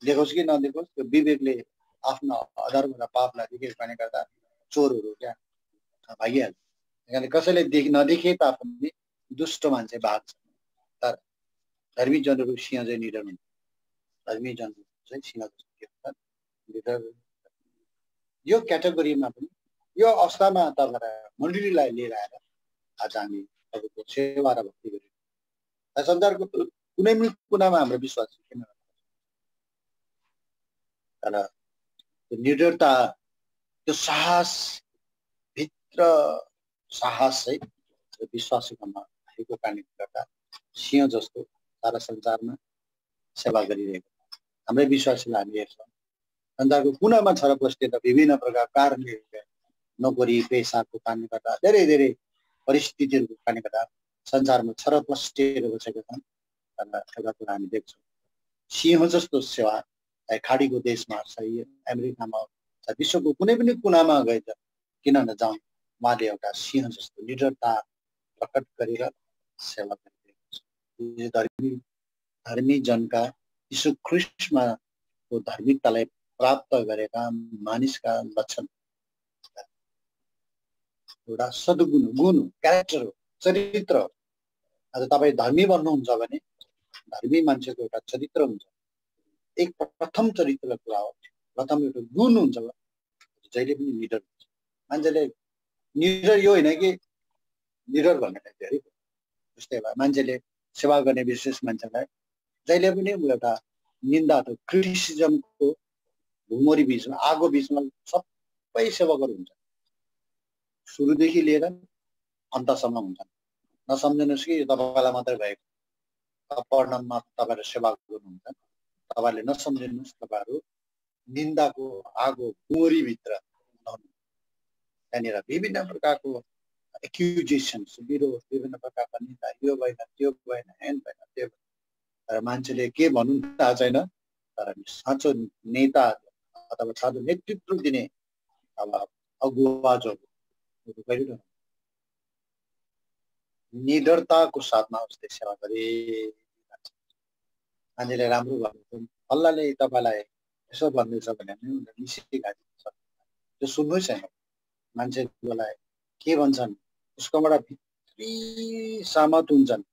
देखोस् कि नदेखोस् त्यो विवेकले आफ्नो अधर्म र पापलाई देखेको कारणले गर्दा चोरहरू क्या भागिहाल्छ। त्यसकारणले कसैले नदेखे तापनि दुष्ट मान्छे भाग्छ। तर धर्मीजनहरू सिंह चाहिँ निडर हुन्छ। धर्मीजनहरू चाहिँ सिंह निडर। यो क्याटेगोरीमा पनि यो अवस्थामा तपाईँलाई मण्डलीलाई लिएर आएर आज हामी तपाईँको सेवा र भक्ति गरिरहेको संसारको कुनै पनि कुनामा हाम्रो विश्वास किन तर त्यो निडरता त्यो साहस भित्र साहस चाहिँ विश्वासीमा भएको कारणले गर्दा सिंह जस्तो सारा संसारमा सेवा गरिरहेको हाम्रै विश्वासीलाई हामी हेर्छौँ। संसारको कुनामा छरप बस्दै त विभिन्न प्रकार कारणले नोकरी पेसाको कारणले गर्दा धेरै धेरै परिस्थितिहरूको कारणले गर्दा संसारमा छरप बस्दै बसेका छन्। एउटा कुरा हामी देख्छौँ सिंह जस्तो सेवा खाडीको देशमा चाहिँ अमेरिकामा विश्वको कुनै पनि कुनामा गए त किन नजाउँ उहाँले एउटा सिंह जस्तो निडरता प्रकट गरेर सेवा गरिरहेको छ। धर्मी जनका यीशु ख्रीष्टमा धार्मिकतालाई प्राप्त गरेका मानिसका लक्षण एउटा सद्गुण गुण क्यारेक्टर हो, चरित्र हो। आज तपाईँ धर्मी बन्नुहुन्छ भने धर्मी मान्छेको एउटा चरित्र हुन्छ। एक प्रथम चरित्रको कुरा हो, प्रथम एउटा गुण हुन्छ जहिले पनि निडर हुन्छ। मान्छेले निडर यो होइन कि निडर भन्ने धेरै जस्तै भयो मान्छेले सेवा गर्ने विशेष मान्छेलाई जहिले पनि एउटा निन्दा अथवा क्रिटिसिजमको भुमरी बिचमा आगो बिचमा सबै सेवकहरू हुन्छ, सुरुदेखि लिएर अन्तसम्म हुन्छ। नसम्झिनुहोस् कि यो तपाईँलाई मात्रै भएको पढ्नमा तपाईँहरू सेवा गर्नुहुन्छ, तपाईँहरूले नसम्झिनुहोस् तपाईँहरू निन्दाको आगो भुमरीभित्र त्यहाँनिर विभिन्न प्रकारको एक्युजेसन्स विरोध विभिन्न प्रकारका निन्दा यो भएन त्यो भएन हेन भएन त्यो भएन। तर मान्छेले के भन्नु थाहा छैन। तर साँचो नेता अथवा साँचो नेतृत्व दिने अब अगुवा जो निडरताको साथमा उसले सेवा गरे। मान्छेले राम्रो भन्नु अल्लाहले तपाईँलाई यसो भन्दैछ भने उनीहरूले निश्चित त्यो सुन्नु छैन। मान्छेलाई के भन्छन् उसकोबाट भित्री सहमत हुन्छन्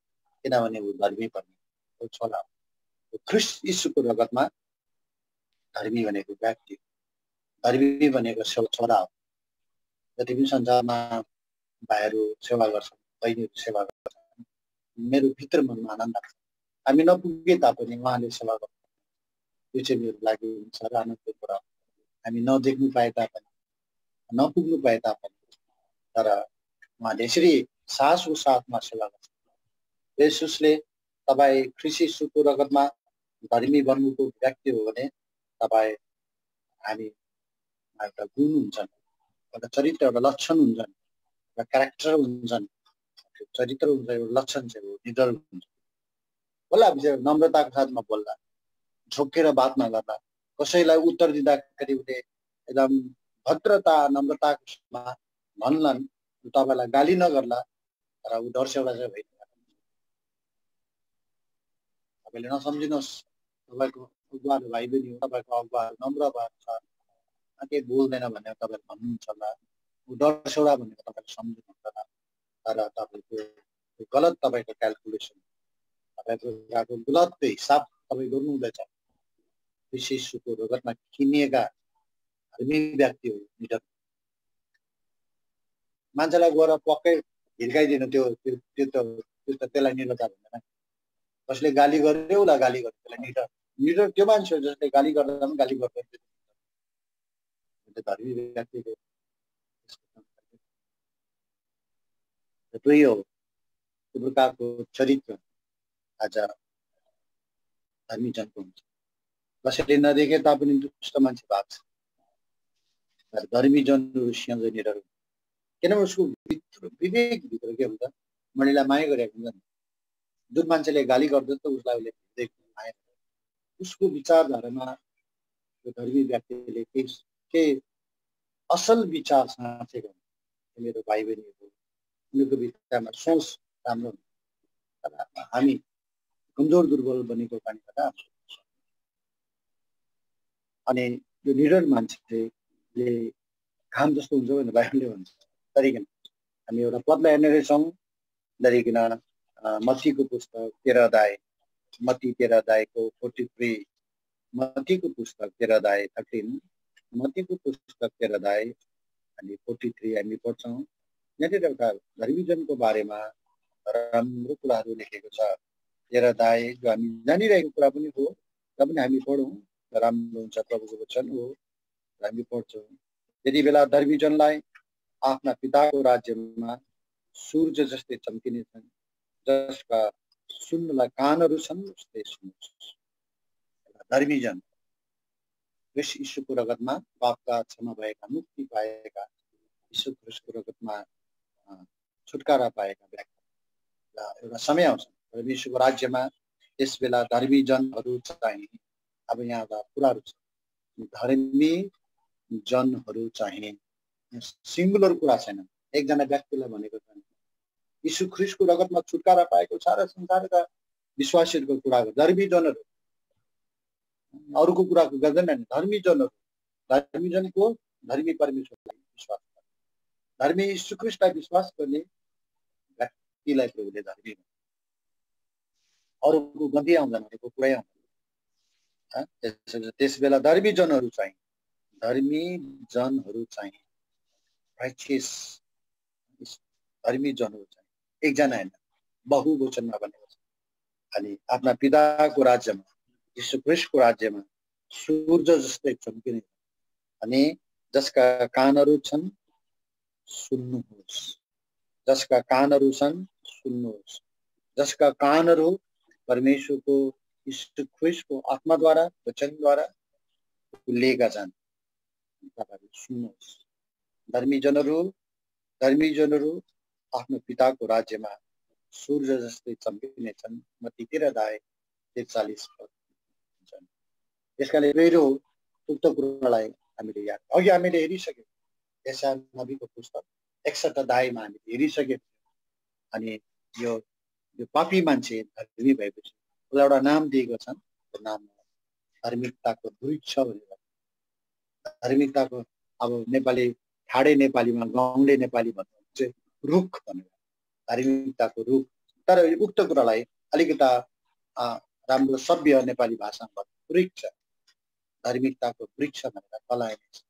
किनभने ऊ धर्मी पर्ने छोरा हो। ख्रिस्ट यीशुको रगतमा धर्मी भनेको व्यक्ति, धर्मी भनेको छोरा हो। जति पनि संसारमा भाइहरू सेवा गर्छन्, बहिनीहरू सेवा गर्छन्, मेरो भित्र मनमा आनन्द लाग्छ। हामी नपुगे तापनि उहाँले सेवा गर्छ, त्यो चाहिँ मेरो लागि हुन्छ आनन्दको कुरा। हामी नदेख्नु पाए तापनि, नपुग्नु पाए तापनि, तर उहाँले यसरी सासको साथमा सेवा गर्छ। येशूले तपाईँ ख्रिस्ट यीशुको रगतमा धर्मी बन्नुको व्यक्ति हो भने तपाईँ हामी एउटा गुण हुन्छन्, एउटा चरित्र, एउटा लक्षण हुन्छन्, एउटा क्यारेक्टर हुन्छन्। चरित्र हुन्छ, एउटा लक्षण चाहिँ हो निडर हुन्छ। बोला नम्रताको साथमा बोल्ला, झोकेर बात नगर्ला, कसैलाई उत्तर दिँदाखेरि उसले एकदम भद्रता नम्रताको साथमा भन्लान्, तपाईँलाई गाली नगर्ला, तर ऊ डरसेउडा चाहिँ भइदिन्छ। तपाईँले नसम्झिनुहोस्, तपाईँको अगुवाहरू भाइ बहिनी हो, तपाईँको अगुवाहरू नम्र भएको छ, केही बोल्दैन भनेर तपाईँले भन्नुहुन्छ होला, ऊ डरसेउडा भनेको तपाईँले सम्झिनुहुन्छ होला, तर तपाईँको गलत तपाईँको क्यालकुलेसन, तपाईँको गलत हिसाब तपाईँ गर्नु हुँदैछ। विशेषको रगतमा किनिएका धर्मी व्यक्ति हो निडर। मान्छेलाई गएर पक्कै हिर्काइदिनु त्यो त्यसलाई निडरता भन्दैन। कसले गाली गर्यो उसलाई गाली गर्यो, त्यसलाई निडर। निडर त्यो मान्छे हो जसले गाली गर्दा पनि गाली गर्दैन, धर्मी व्यक्तिको त्यही हो। त्यो प्रकारको चरित्र आज धर्मी जनको हुन्छ। कसैले नदेखे तापनि दुष्ट मान्छे भाग्छ, धर्मी जनहरू सिंह निडर हुन्छ। किनभने उसको विवेकभित्र के हुन्छ, मणिलाई माया गरेको हुन्छ नि। जुन मान्छेले गाली गर्दैन त उसलाई उसले देख्नु माया, उसको विचारधारामा त्यो धर्मी व्यक्तिले के असल विचार साँचेको हुन्छ। मेरो भाइ बहिनीहरू उनीहरूको विचारमा सोच राम्रो हुन्छ, हामी कमजोर दुर्बल बनेको कारणबाट। अनि यो निडर मान्छेले घाम जस्तो हुन्छ भनेर बाइबलले भन्छ। तरिकन हामी एउटा पदलाई हेर्ने रहेछौँ, तरिकन मत्तीको पुस्तक 13 अध्याय, मत्ती 13 अध्यायको 43, मत्तीको पुस्तक 13 अध्याय 13, मत्तीको पुस्तक 13 अध्याय अनि 43 हामी पढ्छौँ। यहाँनिर एउटा धर्मीजनको बारेमा राम्रो कुराहरू लेखेको छ। 13 अध्याय जो हामी जानिरहेको कुरा पनि हो, र पनि हामी पढौँ, राम्रो हुन्छ। प्रभुको वचन हो, हामी पढ्छौँ। यति बेला धर्मीजनलाई आफ्ना पिताको राज्यमा सूर्य जस्तै चम्किनेछन्, जसका सुन्नलाई कानहरू छन् उस्तै सुन्नुहोस्। धर्मीजन यीशुको रगतमा पापका क्षमा भएका, मुक्ति पाएका, यीशु ख्रिस्टको रगतमा छुटकारा पाएका व्यक्ति एउटा समय आउँछ परमेश्वरको राज्यमा। त्यस बेला धर्मीजनहरू चाहिँ, अब यहाँ एउटा कुराहरू छ, धर्मी जनहरू चाहिँ सिङ्गुलर कुरा छैन, एकजना व्यक्तिलाई भनेको छैन। यीशु ख्रिस्टको रगतमा छुटकारा पाएको सारा संसारका विश्वासीहरूको कुरा गर्छ। धर्मीजनहरू अरूको कुराको गर्दैन। धर्मीजनहरू, धर्मीजनको धर्मी परमेश्वरलाई विश्वास गर्ने, धर्मी यीशु ख्रिस्टलाई विश्वास गर्ने व्यक्तिलाई प्रभुले धर्मी भन्छ। अरूको गन्ती आउँदैन, अरूको कुरै आउँदैन। त्यस बेला धर्मीजनहरू चाहिँ राइचियस धर्मीजनहरू चाहिँ एकजना होइन, बहुवचनमा भनेको छ। अनि आफ्ना पिताको राज्यमा, यीशु ख्रिस्टको राज्यमा सूर्य जस्तै चम्किने, अनि जसका कानहरू छन् सुन्नुहोस्, जसका कानहरू छन् सुन्नुहोस्, जसका कानहरू परमेश्वरको यीशु ख्रिस्टको आत्माद्वारा वचनद्वारा खुलेका छन्, तपाईँहरू सुन्नुहोस्। धर्मीजनहरू आफ्नो पिताको राज्यमा सूर्य जस्तै चम्किने छन्। मत्ती 13 अध्याय 43 पद। त्यसकारण मेरो उक्त कुरालाई हामीले याद, अघि हामीले हेरिसक्यौँ। यशाया नबीको पुस्तक 61 अध्यायमा हामीले हेरिसक्यौँ। अनि यो यो पापी मान्छे धर्मी भएपछि उसलाई एउटा नाम दिएको छ, त्यो नाम धार्मिकताको वृक्ष भनेर। धार्मिकताको अब नेपाली ठाडे नेपालीमा गाउँले नेपाली भन्नु चाहिँ रुख भनेर, धार्मिकताको रुख। तर उक्त कुरालाई अलिकता राम्रो सभ्य नेपाली भाषामा वृक्ष, धार्मिकताको वृक्ष भनेर कलाइने छ,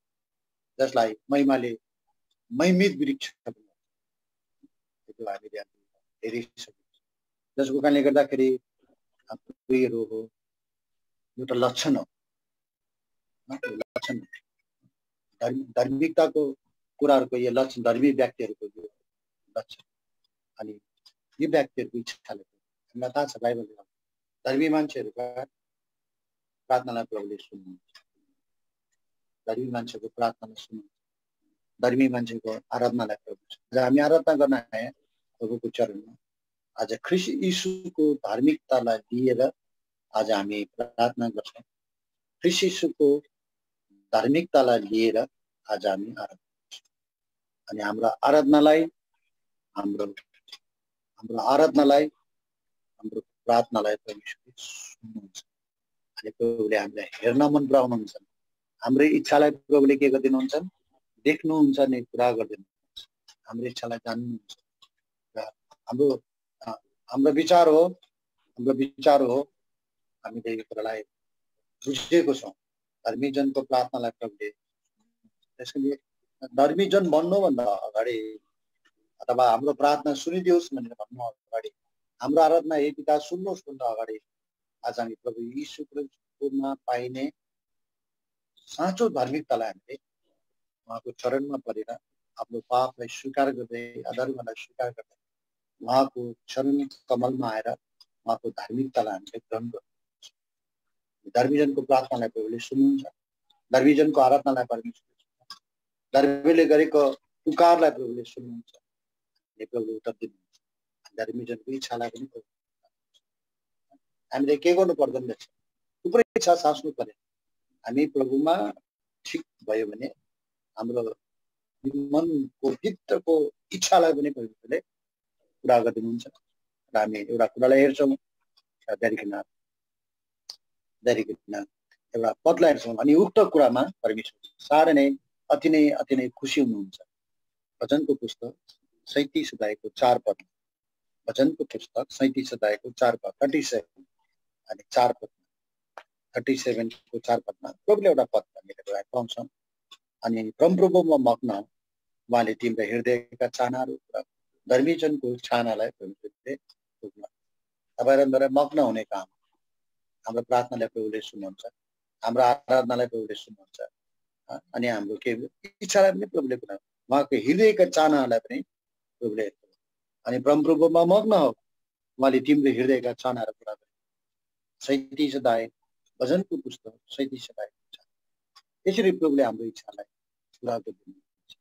जसलाई महिमाले महिमित वृक्ष हामीले हेरिसकेको, जसको कारणले गर्दाखेरि प्रियहरू हो, एउटा लक्षण हो, लक्षण धार्मिकताको कुराहरूको यो लक्षण, धर्मी व्यक्तिहरूको यो लक्षण। अनि यो व्यक्तिहरूको इच्छाले हामीलाई थाहा छ, बाइबलले धर्मी मान्छेहरूका प्रार्थनालाई प्रभुले सुन्नुहुन्छ, धर्मी मान्छेको प्रार्थनालाई सुन्नुहुन्छ, धर्मी मान्छेको आराधनालाई प्रभु। हामी आराधना गर्न आए प्रभुको चरणमा, आज ख्रीष्ट यीशुको धार्मिकतालाई लिएर आज हामी प्रार्थना गर्छौँ। ख्रीष्ट यीशुको धार्मिकतालाई लिएर आज हामी आराधना गर्छौँ। अनि हाम्रो आराधनालाई, हाम्रो प्रार्थनालाई परमेश्वरले सुन्नुहुन्छ। अनि प्रभुले हामीलाई हेर्न मन पराउनुहुन्छ, हाम्रो इच्छालाई प्रभुले के गरिदिनुहुन्छ, देख्नुहुन्छ नि पुरा गरिदिनुहुन्छ, हाम्रो इच्छालाई जान्नुहुन्छ। हाम्रो विचार हो, हामीले यो कुरालाई बुझेको छौँ। धर्मीजनको प्रार्थनालाई प्रभुले, त्यसैले धर्मीजन भन्नुभन्दा अगाडि अथवा हाम्रो प्रार्थना सुनिदियोस् भनेर भन्नु अगाडि, हाम्रो आराधना हे पिता सुन्नुहोस् भन्दा अगाडि आज हामी प्रभु यीशु ख्रीष्टमा पाइने साँचो धार्मिकतालाई हामीले उहाँको चरणमा परेर आफ्नो पापलाई स्वीकार गर्दै, अधर्मलाई स्वीकार गर्दै उहाँको चरण कमलमा आएर उहाँको धार्मिकतालाई हामीले ग्रहण गर्नुपर्छ। धर्मीजनको प्रार्थनालाई प्रभुले सुन्नुहुन्छ, धर्मीजनको आराधनालाई परमेश्वरले सुन्नुहुन्छ, धर्मीले गरेको पुकारलाई प्रभुले सुन्नुहुन्छ, प्रभुले उत्तर दिनुहुन्छ। धर्मीजनको इच्छालाई पनि हामीले के गर्नु पर्दैन रहेछ, थुप्रै इच्छा साच्नु पर्यो। हामी प्रभुमा ठिक भयो भने हाम्रो मनको भित्रको इच्छालाई पनि परमेश्वरले पुरा गरिदिनुहुन्छ। र हामी एउटा कुरालाई हेर्छौँ, एउटा पदलाई हेर्छौँ, अनि उक्त कुरामा परमेश्वर साह्रै नै अति नै खुसी हुनुहुन्छ। भजनको पुस्तक 37 अध्यायको 4 पद, भजनको पुस्तक 37 अध्यायको 4 पद, 37 अनि 4 पदमा, 37 को 4 पदमा प्रभुले एउटा पद भनेर पाउँछौँ। अनि परमप्रभुमा मग्न उहाँले तिम्रो हृदयका चाहनाहरू, धर्मीजनको चाहनालाई प्रभुले पुग्न, तपाईँ र मग्न हुने काम, हाम्रो प्रार्थनालाई प्रभुले सुन्नुहुन्छ, हाम्रो आराधनालाई प्रभुले सुन्नुहुन्छ, अनि हाम्रो के इच्छालाई पनि प्रभुले पुरा, उहाँको हृदयका चाहनालाई पनि प्रभुले। अनि परमप्रभुमा मग्न हो, उहाँले तिम्रो हृदयका चाहनाहरू पुरा गर्छ। 37 अध्याय भजनको पुस्तक 37 अध्यायको 4। यसरी प्रभुले हाम्रो इच्छालाई पुरा गरिदिनुहुन्छ।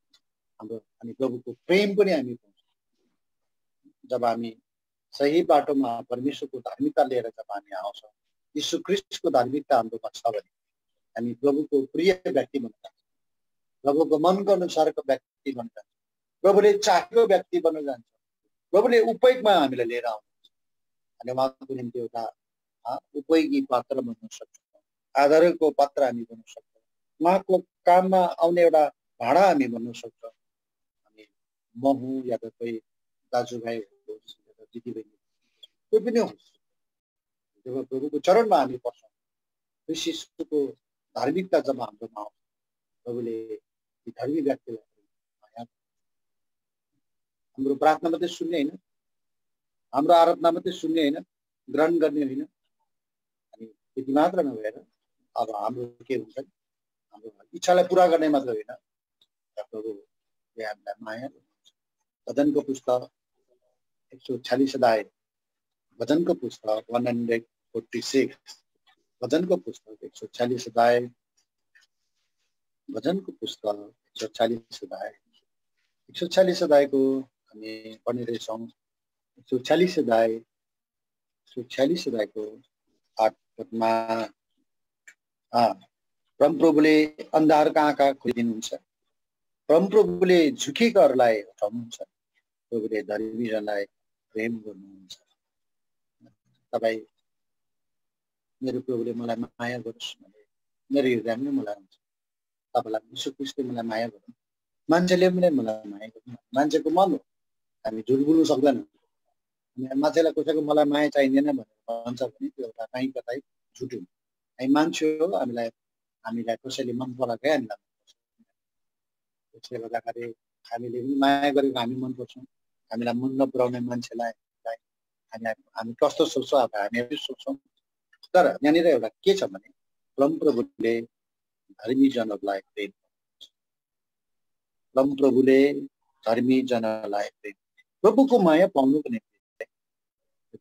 हाम्रो अनि प्रभुको प्रेम पनि हामी पाउँछौँ जब हामी सही बाटोमा परमेश्वरको धार्मिकता लिएर जब हामी आउँछौँ। यीशु ख्रीष्टको धार्मिकता हाम्रोमा छ भने हामी प्रभुको प्रिय व्यक्ति बन्न जान्छौँ, प्रभुको मनको अनुसारको व्यक्ति बन्न जान्छौँ, प्रभुले चाहेको व्यक्ति बन्न जान्छौँ, प्रभुले उपयोगमा हामीलाई लिएर आउनुहुन्छ। अनि उहाँको निम्ति एउटा उपयोगी पात्र बन्न सक्छौँ, आधारको पात्र हामी बन्न सक्छौँ, उहाँको काममा आउने एउटा भाडा हामी बन्न सक्छौँ। हामी म हुँ या त कोही दाजुभाइ होस् या त दिदीबहिनी कोही पनि होस्, जब प्रभुको चरणमा हामी पर्छौँ, ख्रीष्टको धार्मिकता जब हाम्रोमा आउँछ, प्रभुले धर्मी व्यक्तिलाई हाम्रो प्रार्थना मात्रै सुन्ने होइन, हाम्रो आराधना मात्रै सुन्ने होइन, ग्रहण गर्ने होइन। अनि त्यति मात्र नभएर अब हाम्रो के हुन्छ, हाम्रो इच्छालाई पुरा गर्ने मात्र होइन, प्रभुले हामीलाई माया गर्नुहुन्छ। भजनको पुस्तक 146 अध्याय, भजनको पुस्तक 146, भजनको पुस्तक 146 अध्याय, भजनको पुस्तक 146 अध्याय, 146 अध्यायको हामी पढिरहेछौँ। 146 अध्यायको 8 पदमा परमप्रभुले अन्धारका आँखा खोलिदिनुहुन्छ, परमप्रभुले झुकेकाहरूलाई उठाउनुहुन्छ, प्रभुले धर्मीजनलाई प्रेम गर्नुहुन्छ। तपाईँ मेरो प्रभुले मलाई माया गरोस् भने मेरो हृदयमा मलाई हुन्छ। तपाईँलाई यीशु ख्रीष्टले मलाई माया गर्नु, मान्छेले पनि मलाई माया गर्नु, मान्छेको मन हो। हामी झुट बोल्नु सक्दैनौँ। मान्छेलाई कसैको मलाई माया चाहिँदैन भनेर भन्छ भने त्यो एउटा कहीँ कतै झुट हुन्छ। हामी मान्छे हो, हामीलाई कसैले मन पराएकै हामीलाई मन पर्छ। त्यसले गर्दाखेरि हामीले पनि माया गरेको हामी मन पर्छौँ। हामीलाई मन नपराउने मान्छेलाई हामी कस्तो सोच्छौँ, अब हामीहरू सोच्छौँ। तर यहाँनिर एउटा के छ भने परमप्रभुले धर्मी जनहरूलाई प्रेम गर्नुहुन्छ। परमप्रभुले धर्मी जनलाई प्रेम, प्रभुको माया पाउनुको निम्ति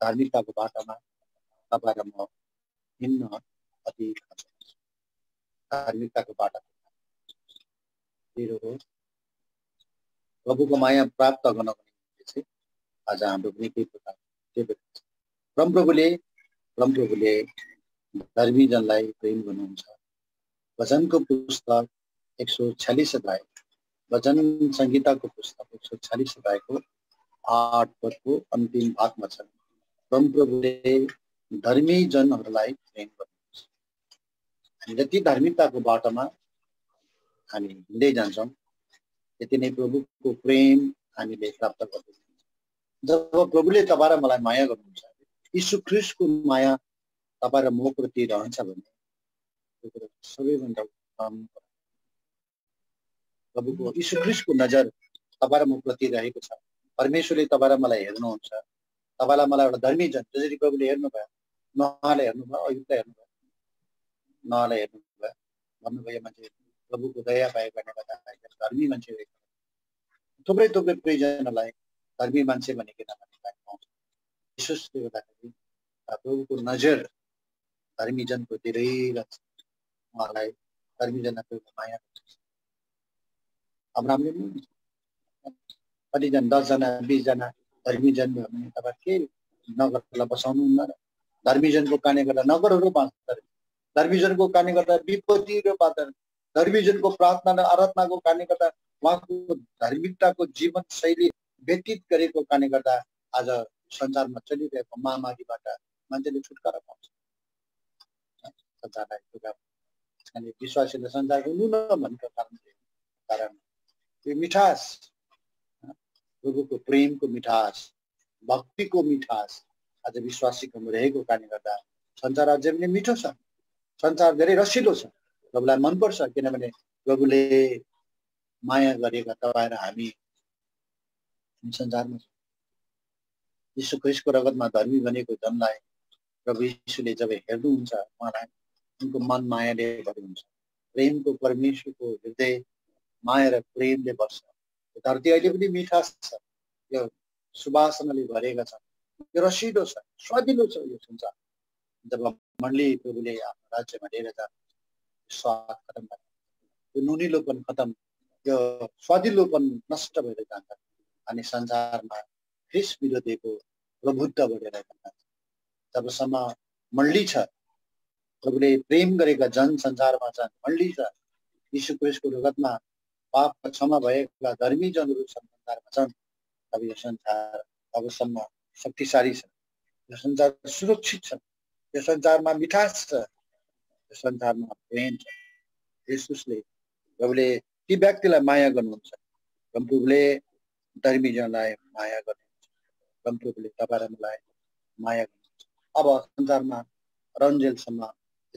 धार्मिकताको बाटोमा तपाईँ र म हिँड्न अति धार्मिकताको बाटो हो। प्रभुको माया प्राप्त गर्नको निम्ति चाहिँ आज हाम्रो पनि केही प्रकार परमप्रभुले धर्मी जनलाई प्रेम गर्नुहुन्छ। वचनको पुस्तक 146 अध्याय, वचन संहिताको पुस्तक 146 अध्यायको 8 पदको अन्तिम भागमा छ, परमप्रभुले धर्मी जनहरूलाई प्रेम गर्नुहुन्छ। हामी जति धार्मिकताको बाटोमा हामी हिँड्दै जान्छौँ त्यति नै प्रभुको प्रेम हामीले प्राप्त गर्छौँ। जब प्रभुले तपाईँ र मलाई माया गर्नुहुन्छ, यीशु ख्रीष्टको माया तपाईँ र म प्रति रहन्छ भने सबैभन्दा प्रभुको यीशु ख्रीष्टको नजर तपाईँ र म प्रति रहेको छ। परमेश्वरले तपाईँ र मलाई हेर्नुहुन्छ। तपाईँलाई मलाई एउटा धर्मी जन जसरी प्रभुले हेर्नुभयो, नोहलाई हेर्नुभयो, अयुबलाई हेर्नुभयो, नोहलाई हेर्नुभयो, भन्नुभयो मान्छे प्रभुको दया पाएको धर्मी मान्छे रहेको। थुप्रै प्रियजनलाई धर्मी मान्छे भनिकन पाउँछ। विशेषले गर्दाखेरि प्रभुको नजर धर्मी जनको धेरै लाग्छ। उहाँलाई धर्मी जनको माया गर्छ। अब्राहमले पनि कतिजना 10 जना 20 जना धर्मी जन भयो भने तपाईँ के नगरलाई बसाउनुहुन्न र? धर्मी जनको कारणले गर्दा नगरहरू बाँच्दछ। धर्मी जनको कारणले गर्दा विपत्तिहरू बाँच्दछ। धर्मी जनको प्रार्थना र आराधनाको कारणले गर्दा उहाँको धार्मिकताको जीवन शैली व्यतीत गरेको कारणले गर्दा आज संसारमा चलिरहेको महामारीबाट मान्छेले छुटकारा पाउँछ। संसारलाई विश्वासीले संसारको नुन भनेको कारण त्यो मिठास, प्रभुको प्रेमको मिठास, भक्तिको मिठास आज विश्वासीकोमा रहेको कारणले गर्दा संसार अझै पनि मिठो छ। संसार धेरै रसिलो छ। प्रभुलाई मनपर्छ किनभने प्रभुले माया गरेका तपाईँ र हामी संसारमा यीशु ख्रीष्टको रगतमा धर्मी बनेको जनलाई प्रभु यीशुले जब हेर्नुहुन्छ उहाँलाई उनको मन मायाले भर्नुहुन्छ। प्रेमको परमेश्वरको हृदय माया र प्रेमले बस्छ। धरती अहिले पनि मिठास छ, यो सुवासनाले भरेका छ, यो रसिलो छ, स्वादिलो छ यो संसार। जब मण्डली प्रभुले आफ्नो राज्यमा लिएर जान्छ, स्वाद खत्म भयो, यो नुनिलोपन खत्म, यो स्वादिलोपन नष्ट भएर जान्छ अनि संसारमा ख्रीष्ट विरोधीको प्रभुत्व बढेर जान्छ। जबसम्म मण्डली छ, प्रभुले प्रेम गरेका जन संसारमा छन्, मण्डली छ, यीशु ख्रीष्टको रगतमा पाप क्षमा भएका धर्मी जनहरू संसारमा छन्, तब यो संसार अबसम्म शक्तिशाली छ, यो संसार सुरक्षित छ, यो संसारमा मिठास छ, यो संसारमा प्रेम छ। यीशुले प्रभुले ती व्यक्तिलाई माया गर्नुहुन्छ। प्रभुले धर्मी जनलाई माया गर्नुहुन्छ। प्रभुले तपाईँ र मलाई माया गर्नुहुन्छ। अब संसारमा रन्जेलसम्म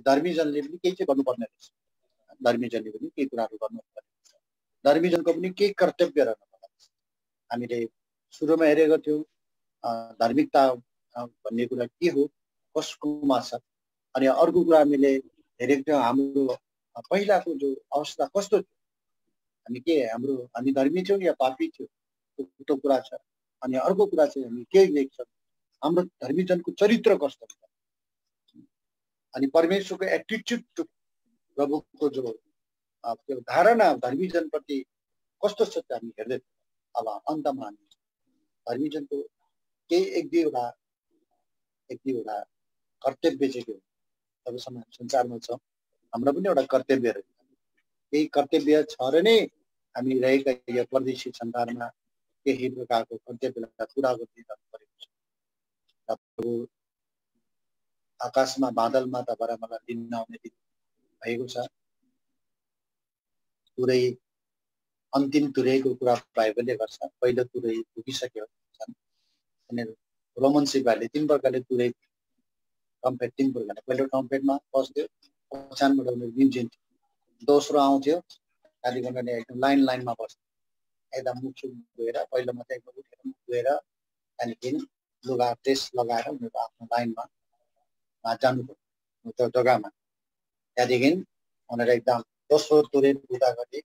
धर्मी जनले पनि केही चाहिँ गर्नुपर्ने रहेछ। धर्मी जनले पनि केही कुराहरू गर्नुपर्ने रहेछ। धर्मी जनको पनि केही कर्तव्य रहनुपर्ने रहेछ। हामीले सुरुमा हेरेको थियौँ धार्मिकता भन्ने कुरा के हो, कसकोमा छ। अनि अर्को कुरा हामीले हेरेको थियौँ हाम्रो पहिलाको जो अवस्था कस्तो थियो, हामी धर्मी थियौँ या पापी थियौँ, त्यो कुरा छ। अनि अर्को कुरा चाहिँ हामी के देख्छौँ, हाम्रो धर्मी जनको चरित्र कस्तो छ, अनि परमेश्वरको एटिट्युड, प्रभुको जो त्यो धारणा धर्मी जनप्रति कस्तो छ हामी हेर्दै थियौँ। अब अन्तमा हामी धर्मी जनको केही एक दुईवटा कर्तव्य चाहिँ के हो, जबसम्म संसारमा छ हाम्रो पनि एउटा कर्तव्य रहेछ। केही कर्तव्य छ र नै हामी रहेका यो परदेशी संसारमा केही प्रकारको कन्टेन्ट बेला पुरा गरिदिनु परेको छ। आकाशमा बादलमा तपाईँलाई मलाई लिन आउने दिन भएको छ। तुरै अन्तिम तुरैको कुरा बाइबलले गर्छ। पहिलो तुरै पुगिसक्यो अनि रोमन सिपाहीले 3 प्रकारले तुरै ट्रम्पेट 3 प्रकारले पहिलो ट्रम्पेटमा बस्थ्यो, पछाडिबाट उनीहरू निम्जिन्थ्यो, दोस्रो आउँथ्यो खाली गर्ने एकदम लाइनमा बस्थ्यो, एकदम मुख धोएर पहिलोमा चाहिँ एकदम उठेर मुख धोएर त्यहाँदेखि लुगा ड्रेस लगाएर उनीहरू आफ्नो लाइनमा जानु पर्यो त्यो जग्गामा। त्यहाँदेखि उनीहरू एकदम दोस्रो तुरै पुग्दाखेरि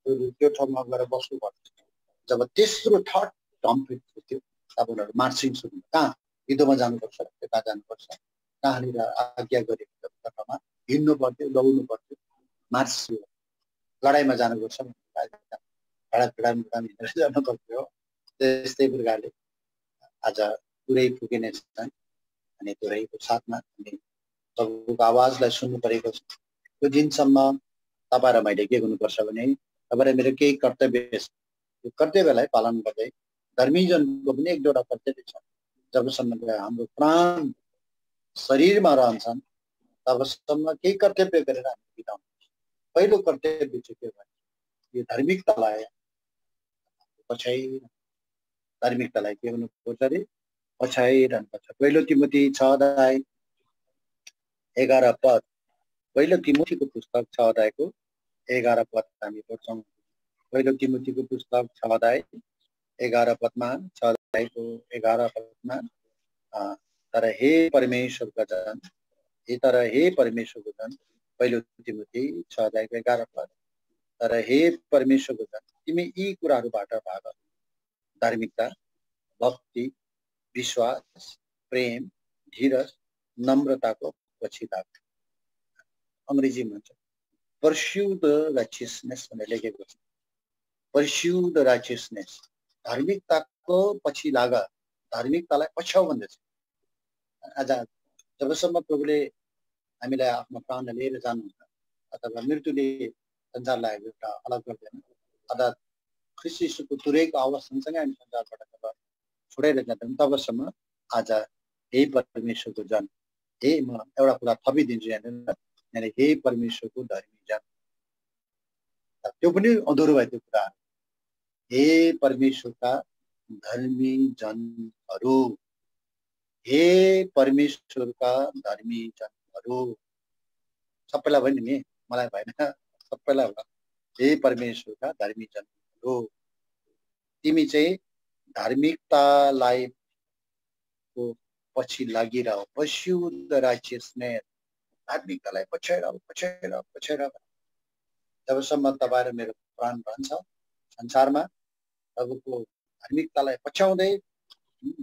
त्यो ठाउँमा गएर बस्नु पर्छ। जब तेस्रो थर्ड ट्रम्पेट फुट्यो तब उनीहरू मार्चिङ सुरु कहाँ युद्धमा जानुपर्छ, त्यता जानुपर्छ, कहाँनिर आज्ञा गरेको जग्गामा हिँड्नु पर्थ्यो, दौड्नु पर्थ्यो, मार्च लडाइँमा जानुपर्छ, हिँडेर जानु पर्थ्यो। त्यस्तै प्रकारले आज तुरै फुकिने छन् अनि तुरैको साथमा अनि प्रभुको आवाजलाई सुन्नु परेको छ। त्यो दिनसम्म तपाईँ र मैले के गर्नुपर्छ भने तपाईँ र मेरो केही कर्तव्य छ, त्यो कर्तव्यलाई पालन गर्दै धर्मीजनको पनि एक दुईवटा कर्तव्य छ। जबसम्म हाम्रो प्राण शरीरमा रहन्छन् तबसम्म केही कर्तव्य गरेर हामी बिताउनु। पहिलो कर्तव्य चाहिँ के भने यो धार्मिकतालाई पछ्याइ धार्मिकतालाई के गर्नुपर्छ अरे पछ्याइरहनुपर्छ। पहिलो तिमोथी 6:11 पहिलो तिमोथीको पुस्तक 6:11 हामी पढ्छौँ। पहिलो तिमोथीको पुस्तक 6:11 तर हे परमेश्वरका जन पहिलो तिमोथी 6:11 तर हे परमेश्वरको जन तिमी यी कुराहरूबाट भाग धार्मिकता, भक्ति, विश्वास, प्रेम, धीरज, नम्रताको पछि लाग। अंग्रेजीमा भन्छ pursue the righteousness भनेर लेखेको छ। pursue the righteousness धार्मिकताको पछि लाग, धार्मिकतालाई पछ्याउ भन्दैछ। आज जबसम्म प्रभुले हामीलाई आफ्नो प्राणलाई लिएर जानुहुन्छ अथवा मृत्युले संसारलाई एउटा अलग गर्दैन अर्थात् ख्रीष्ट यीशुको तुरैको आवाज सँगसँगै हामी संसारबाट जब छोडेर जाँदैनौँ तबसम्म आज हे परमेश्वरको जन, हे म एउटा कुरा थपिदिन्छु यहाँनिर, हे परमेश्वरको धर्मी जन, त्यो पनि अधुरो भयो त्यो कुरा। हे परमेश्वरका धर्मी जनहरू, हे परमेश्वरका धर्मी जनहरू, सबैलाई भयो नि, मलाई भएन, सबैलाई होला। हे परमेश्वरका धर्मी जनहरू, तिमी चाहिँ धार्मिकतालाई को पछि लागिरह, pursue the righteousness धार्मिकतालाई पछ्याइरह। जबसम्म तपाईँ र मेरो प्राण रहन्छ संसारमा प्रभुको धार्मिकतालाई पछ्याउँदै,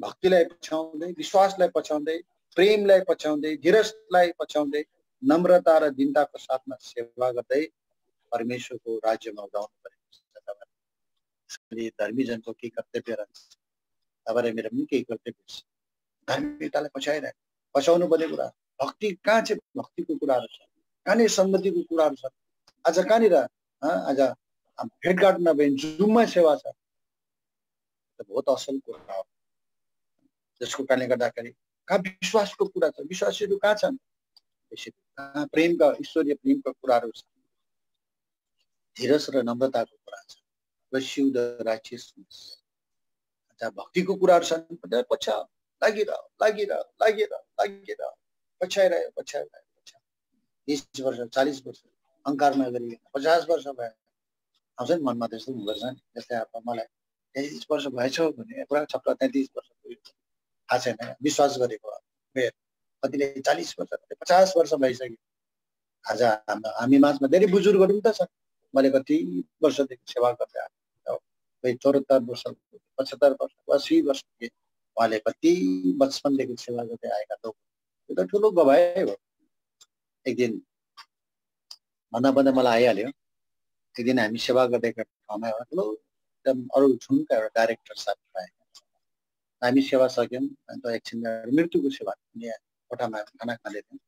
भक्तिलाई पछ्याउँदै, विश्वासलाई पछ्याउँदै, प्रेमलाई पछ्याउँदै, धीरजलाई पछ्याउँदै, नम्रता र दीनताको साथमा सेवा गर्दै परमेश्वरको राज्यमा उदाउनु परेको छ। धर्मी जनको के कर्तव्य रहन्छ, तपाईँ मेरो पनि केही कर्तव्य छ। धार्मिकतालाई पछ्याउनु पर्ने कुरा, भक्ति कहाँ चाहिँ भक्तिको कुराहरू छ, कहाँनिर सम्बन्धीको कुराहरू छ। आज कहाँनिर आज भेटघाट नभए जुममा सेवा छ, बहुत असल कुरा हो। जसको कारणले गर्दाखेरि कहाँ विश्वासको कुरा छ, विश्वासीहरू कहाँ छन्, कहाँ प्रेमका ईश्वरीय प्रेमका कुराहरू छ, धीरज र नम्रताको कुरा छ। pursue the righteousness भक्तिको कुराहरू छन्, पछ्याउ लागिरह, पछ्याइरह्यो। 30 वर्ष 40 वर्ष अहंकार नगरी 50 वर्ष भयो आउँछ नि मनमा, त्यस्तो हुँदो रहेछ नि। जस्तै अब मलाई 33 वर्ष भएछ भने पुरा छक्क, 33 वर्ष पुग्यो थाहा छैन, विश्वास गरेको कतिले 40 वर्ष 50 वर्ष भइसक्यो। आज हामी माझमा धेरै बुजुर्गहरू पनि त छन्, मैले कति वर्षदेखि सेवा गर्दै आएको, कोही 74 वर्ष 75 वर्ष 80 वर्ष उहाँले कति बचपनदेखि सेवा गर्दै आएका लोक, यो त ठुलो गवाई हो। एक दिन भन्दा मलाई आइहाल्यो, एक दिन हामी सेवा गर्दै ठाउँमा एउटा ठुलो एकदम अरू झुनका एउटा डाइरेक्टर साहब आए। हामी सेवा सक्यौँ, अन्त एकछिन मृत्युको सेवा कोठामा खाना खाँदै थियौँ।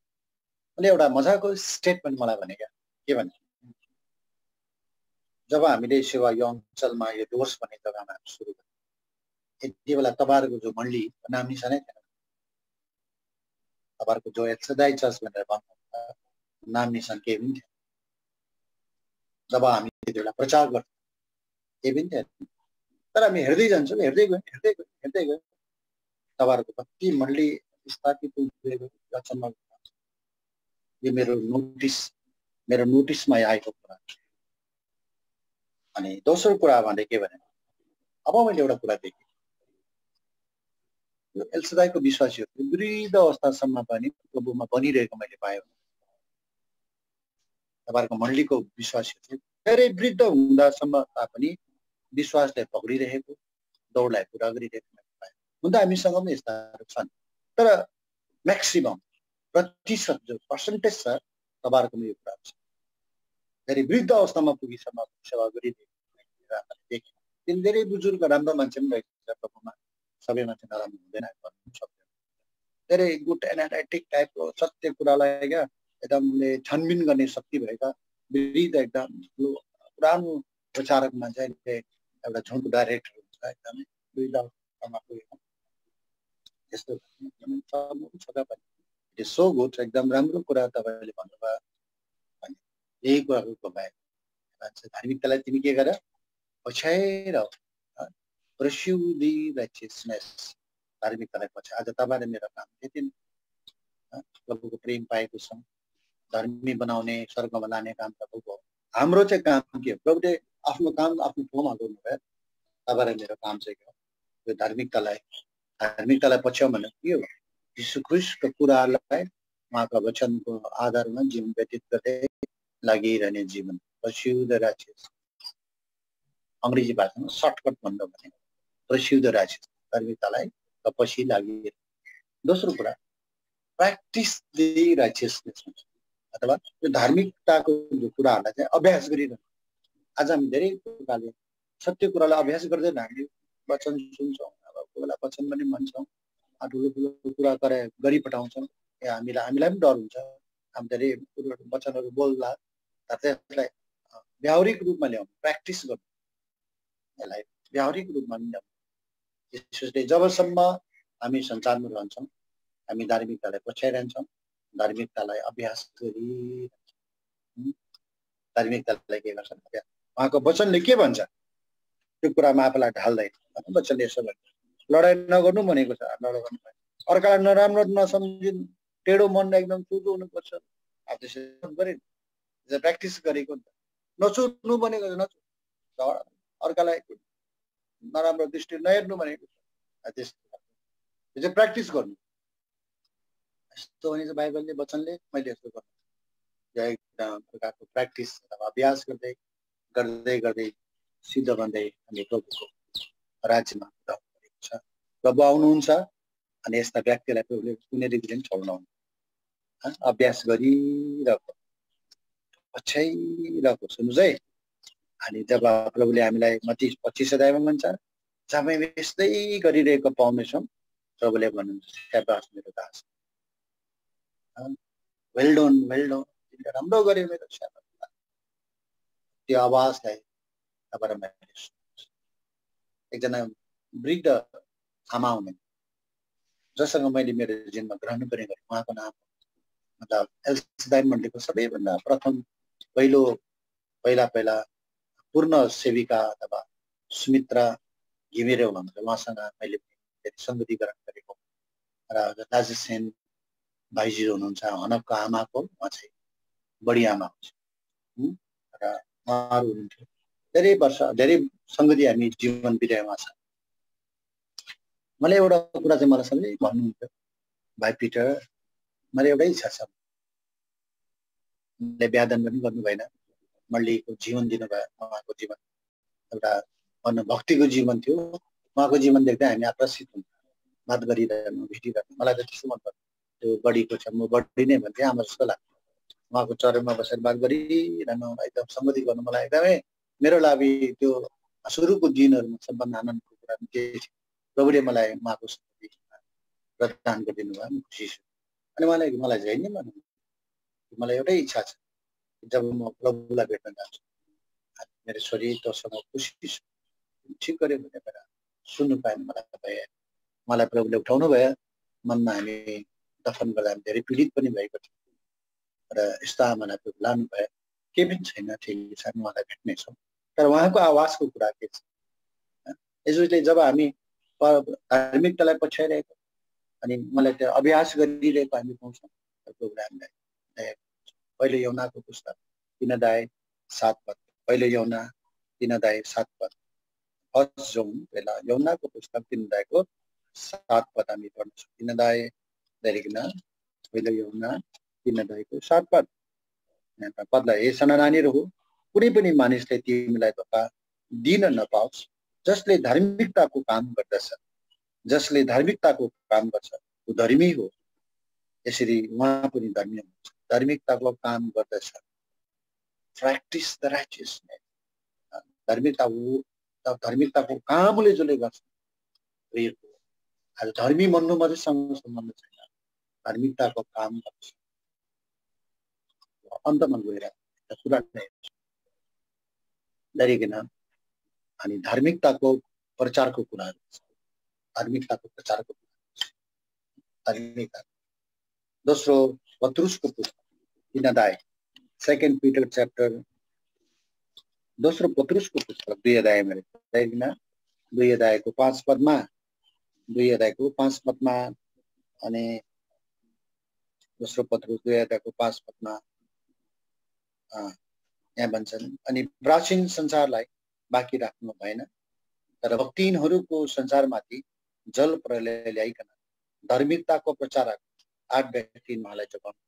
उसले एउटा मजाको स्टेटमेन्ट मलाई भने क्या, के भने जब हामीले सेवा यो अञ्चलमा यो डोर्स भन्ने जग्गामा सुरु गर्यौँ यति बेला तपाईँहरूको जो मण्डली नाम निशानै थिएन, तपाईँहरूको जो एल्सदाई चर्च भनेर भन्नुहुन्छ नाम निशान केही पनि थिएन। जब हामी त्यति बेला प्रचार गर्थ्यौँ केही पनि थिएन, तर हामी हेर्दै जान्छौँ, हेर्दै गयो तपाईँहरूको कति मण्डली स्थापित हुँदै गयो। अचम्म, यो मेरो नोटिसमा आएको कुरा। अनि दोस्रो कुरा भने के भने, अब मैले एउटा कुरा देखेँ, यो एल्सदाईको विश्वासीहरू वृद्ध अवस्थासम्म पनि प्रभुमा बनिरहेको मैले पाएँ। तपाईँहरूको मण्डलीको विश्वासीहरू धेरै वृद्ध हुँदासम्म तापनि विश्वासलाई पक्रिरहेको, दौडलाई पुरा गरिरहेको मैले पाएँ। हुन त हामीसँग पनि यस्ताहरू छन्, तर म्याक्सिमम प्रतिशत जो पर्सेन्टेज छ तपाईँहरूकोमा यो कुरा छ। धेरै वृद्ध अवस्थामा पुगिसम्म सेवा गरिरहेको देखेँ। तिन धेरै बुजुर्ग राम्रो मान्छे पनि रहेछ प्रभुमा, सबै मान्छे नराम्रो हुँदैन भन्नु सक्दैन। धेरै गुड एनालाइटिक टाइपको सत्य कुरालाई क्या एकदमले छानबिन गर्ने शक्ति भएका वृद्ध एकदम पुरानो प्रचारक मान्छे एउटा झुन्ड डाइरेक्टर हुन्छ, एकदमै वृद्ध अवस्थामा पुगेको यस्तो छोटा पनि इट इज सो गुड। एकदम राम्रो कुरा तपाईँले भन्नुभयो। अनि यही कुराको भए मान्छे धार्मिकतालाई तिमी के गर पछ्याएर pursue the righteousness, धार्मिकतालाई पछि। आज तपाईँले मेरो काम त्यति नै, प्रभुको प्रेम पाएको छ, धर्मी बनाउने स्वर्गमा लाने काम प्रभुको। हाम्रो चाहिँ काम के हो? प्रभुले आफ्नो काम आफ्नो ठाउँमा गर्नुभयो। तपाईँले मेरो काम चाहिँ के हो? यो धार्मिकतालाई पछ्याउ भने के हो? यीशु ख्रीष्टको कुराहरूलाई उहाँको वचनको आधारमा जीवन व्यतीत गर्दै लागिरहने जीवन, pursue the righteous। अङ्ग्रेजी भाषामा सर्टकट भन्दा भने pursue the righteous, धार्मिकतालाई पछि लागि। दोस्रो कुरा practice the righteousness, अथवा यो धार्मिकताको जो कुराहरूलाई चाहिँ अभ्यास गरिरहनु। आज हामी धेरै प्रकारले सत्य कुरालाई अभ्यास गर्दैन। हामी वचन सुन्छौँ, अब कोही बेला वचन पनि भन्छौँ, ठुलो ठुलो कुरा गरिपठाउँछौँ। हामीलाई पनि डर हुन्छ। हामी धेरै वचनहरू बोल्दा त्यसलाई व्यावहारिक रूपमा ल्याउनु, प्र्याक्टिस गर्नु, यसलाई व्यावहारिक रूपमा ल्याउनु। यसले जबसम्म हामी संसारमा रहन्छौँ, हामी धार्मिकतालाई पछ्याइरहन्छौँ, धार्मिकतालाई अभ्यास गरिरहन्छौँ। धार्मिकतालाई के गर्छन्? उहाँको वचनले के भन्छ त्यो कुरामा आफूलाई ढाल्दैन। वचनले यसो भन्छ, लडाइँ नगर्नु भनेको छ, लडाइँ गर्नु भएन। अर्कालाई नराम्रो नसम्झिनु, टेढो मन एकदम चुचो हुनुपर्छ। अब त्यसरी गरेन, प्र्याक्टिस गरेको नि त। नचुर्नु भनेको छ, नचु, अर्कालाई नराम्रो दृष्टि नहेर्नु भनेको छ। त्यो चाहिँ प्र्याक्टिस गर्नु। यस्तो भने चाहिँ बाइबलले वचनले मैले यस्तो गर्नु, एकदम प्रकारको प्र्याक्टिस अभ्यास गर्दै गर्दै गर्दै सिद्ध बन्दै हामी प्रभुको राज्यमा रहेको छ। प्रभु आउनुहुन्छ अनि यस्ता व्यक्तिलाई प्रभुले कुनै रीतिले पनि छोड्नुहुन्न। अभ्यास गरिरहेको, पछ्याइरहेको, सुन्नुहोस् है। अनि जब प्रभुले हामीलाई मत्ती 25 अध्यायमा भन्छ, जब हामी यस्तै गरिरहेको पाउनेछौँ, प्रभुले भन्नुहुन्छ, शाबास मेरो दास, वेल डन, तिमीले राम्रो गर्यो मेरो शाबास। त्यो आवाजलाई तपाईँलाई मैले सुन्छु। एकजना वृद्ध आमा हुनुहुन्थ्यो, जससँग मैले मेरो जीवनमा ग्रहण गर्ने गरेँ। उहाँको नाम मतलब एल्सदाई मण्डलीको सबैभन्दा प्रथम पहिला पूर्ण सेविका अथवा सुमित्रा घिमिरे हुनुहुन्छ। उहाँसँग मैले सङ्गति ग्रहण गरेको र राजेसेन भाइजी हुनुहुन्छ, हनकको आमाको, उहाँ चाहिँ बढी आमा हुन्छ र उहाँहरू हुनुहुन्थ्यो। धेरै वर्ष धेरै सङ्गति हामी जीवन बितायौँ उहाँसँग। मलाई एउटा कुरा चाहिँ मलाई सधैँ भन्नुहुन्थ्यो, भाइ पिटर, मलाई एउटै इच्छा छ, मैले व्यादन पनि गर्नु भएन, मण्डलीको जीवन दिनुभयो। उहाँको जीवन एउटा भक्तिको जीवन थियो। उहाँको जीवन देख्दा हामी आकर्षित हुन्थ्यौँ, बात गरिरहनु, भेटिरहनु। मलाई त त्यस्तो मन पर्थ्यो। त्यो बढीको छ, म बढी नै भन्थेँ, आमा जस्तो लाग्थ्यो। उहाँको चरणमा बसेर बात गरिरहनु, एकदम सङ्गति गर्नु मलाई एकदमै मेरो लागि त्यो सुरुको दिनहरूमा सबभन्दा आनन्दको कुरा के थियो। प्रभुले मलाई उहाँको सङ्गति प्रदान गरिदिनु भयो, म खुसी छु। अनि मलाई चाहिँ नि भन्नु, मलाई एउटै इच्छा छ, जब म प्रभुलाई भेट्न जान्छु, मेरो शरीर तसँग खुसी छु, ठिक गऱ्यो भने सुन्नु पाएन मलाई प्रभुले उठाउनु भयो मनमा हामी दफन गर्दा हामी धेरै पीडित पनि भएको थियो र यस्तो आमालाई प्रभु लानु भयो केही पनि छैन ठिक छ उहाँलाई भेट्नेछौँ तर उहाँको आवाजको कुरा के छ यसले जब हामी धार्मिकतालाई पछ्याइरहेको अनि मलाई त्यो अभ्यास गरिरहेको हामी पाउँछौँ प्रभुले हामीलाई पहिलो यौनाको पुस्तक 3:7 पहिलो यौना 3:7 फर्स्ट जाउँ बेला यौनाको पुस्तक 3:7 हामी पढ्छौँ 3:7 पहिलो यौना 3:7 पदलाई हे साना नानीहरू कुनै पनि मानिसले तिमीलाई धोका दिन नपाओस् जसले धार्मिकताको काम गर्दछ जसले धार्मिकताको काम गर्छ ऊ धर्मी हो यसरी उहाँ पनि धर्मी हुनुहुन्छ धार्मिकताको काम गर्दछ practice the righteousness धार्मिकताको कामले जसले गर्छ आज धर्मी भन्नु मात्रै सम्बन्ध छैन धार्मिकताको काम गर्छ अन्तमा गएर कुरा गरिकन अनि धार्मिकताको प्रचारको कुराहरू धार्मिकताको प्रचारको धार्मिकता दोस्रो पत्रुसको पुस्तक 3 सेकेन्ड पिटर च्याप्टर दोस्रो पत्रुसको पुस्तक 2 अध्यायमा लेखिन 2 अध्यायको 5 पदमा 2 अध्यायको 5 पदमा अनि दोस्रो पत्रुस 2 अध्यायको 5 पदमा यहाँ भन्छन् अनि प्राचीन संसारलाई बाँकी राख्नु भएन तर भक्तिहीनहरूको संसारमाथि जल प्रलय ल्याइकन धार्मिकताको प्रचारक 8 व्यक्ति उहाँलाई जगाउनु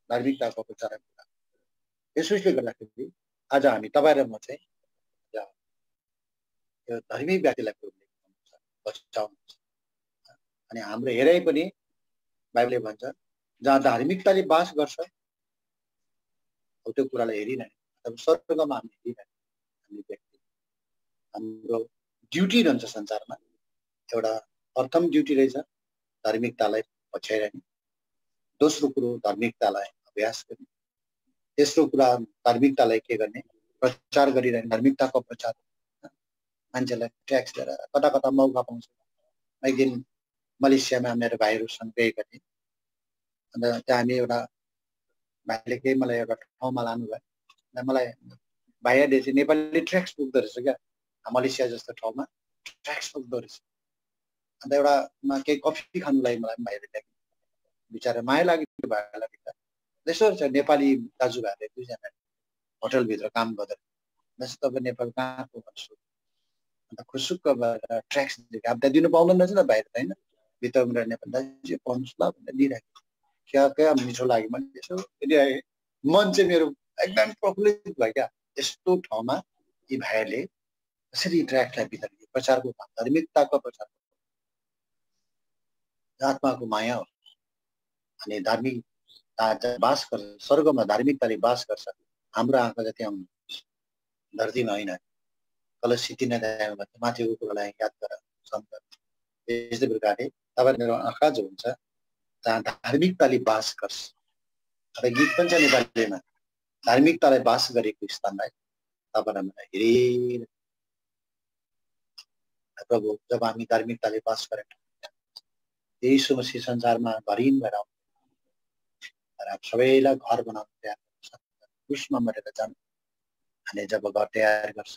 धार्मिकताको प्रचारक यसोले गर्दाखेरि आज हामी तपाईँ र म चाहिँ यो धर्मी व्यक्तिलाई बचाउनुहुन्छ अनि हाम्रो हेराइ पनि बाइबलले भन्छ जहाँ धार्मिकताले बास गर्छ त्यो कुरालाई हेरिरहने अब स्वर्गमा हामी हेरिरहने हामी व्यक्ति हाम्रो ड्युटी रहन्छ संसारमा एउटा प्रथम ड्युटी रहेछ धार्मिकतालाई पछ्याइरहने दोस्रो कुरो धार्मिकतालाई अभ्यास गर्ने तेस्रो कुरा धार्मिकतालाई के गर्ने प्रचार गरिरहने धार्मिकताको प्रचार मान्छेलाई ट्याक्स दिएर कता कता मौका पाउँछ एक दिन मलेसियामा मेरो भाइहरूसँग गएका थिएँ अन्त त्यहाँ हामी एउटा भाइले केही मलाई एउटा ठाउँमा लानुभयो मलाई भाइहरूले चाहिँ नेपाली ट्र्याक्स पुग्दो रहेछ क्या मलेसिया जस्तो ठाउँमा ट्र्याक्स पुग्दो रहेछ अन्त एउटामा केही कफी खानुलाई मलाई भाइहरूले ल्याएको बिचरा माया लाग्यो भाइलाई यसो छ नेपाली दाजुभाइहरूले 2 जना होटलभित्र काम गर्दै रहेछ तपाईँ नेपाल कहाँको भन्छु अन्त खुसुक्क भएर ट्र्याक्स दिएको अब त्यहाँ दिनु पाउँदैन रहेछ नि त भाइहरू होइन भित्रमा नेपाली दाजु पाउनुहोस् ल भनेर दिइराखेको क्या मिठो लाग्यो मैले यसो दिइराखेँ मन चाहिँ मेरो एकदम प्रफुल्लित भयो क्या यस्तो ठाउँमा यी भाइहरूले कसरी ट्र्याक्सलाई भित्र प्रचारको काम धार्मिकताको प्रचार आत्माको माया हो अनि धार्मिकता बास गर्छ स्वर्गमा धार्मिकताले बास गर्छ हाम्रो आँखा जति आउनु धरतीमा होइन कलसी 3 अध्यायमा भन्छ माथिको कुरालाई याद गर सम्झ यस्तै प्रकारले तपाईँ मेरो आँखा जो हुन्छ जहाँ धार्मिकताले बास गर्छ र गीत पनि छ नेपालीमा धार्मिकतालाई बास गरेको स्थानलाई तपाईँलाई मलाई हेरेर प्रभु जब हामी धार्मिकताले बास गरेर यीशु मसीह संसारमा भरिन भएर सबैलाई घर बनाउन तयार गर्छ क्रुसमा मरेर जानु अनि जब घर तयार गर्छ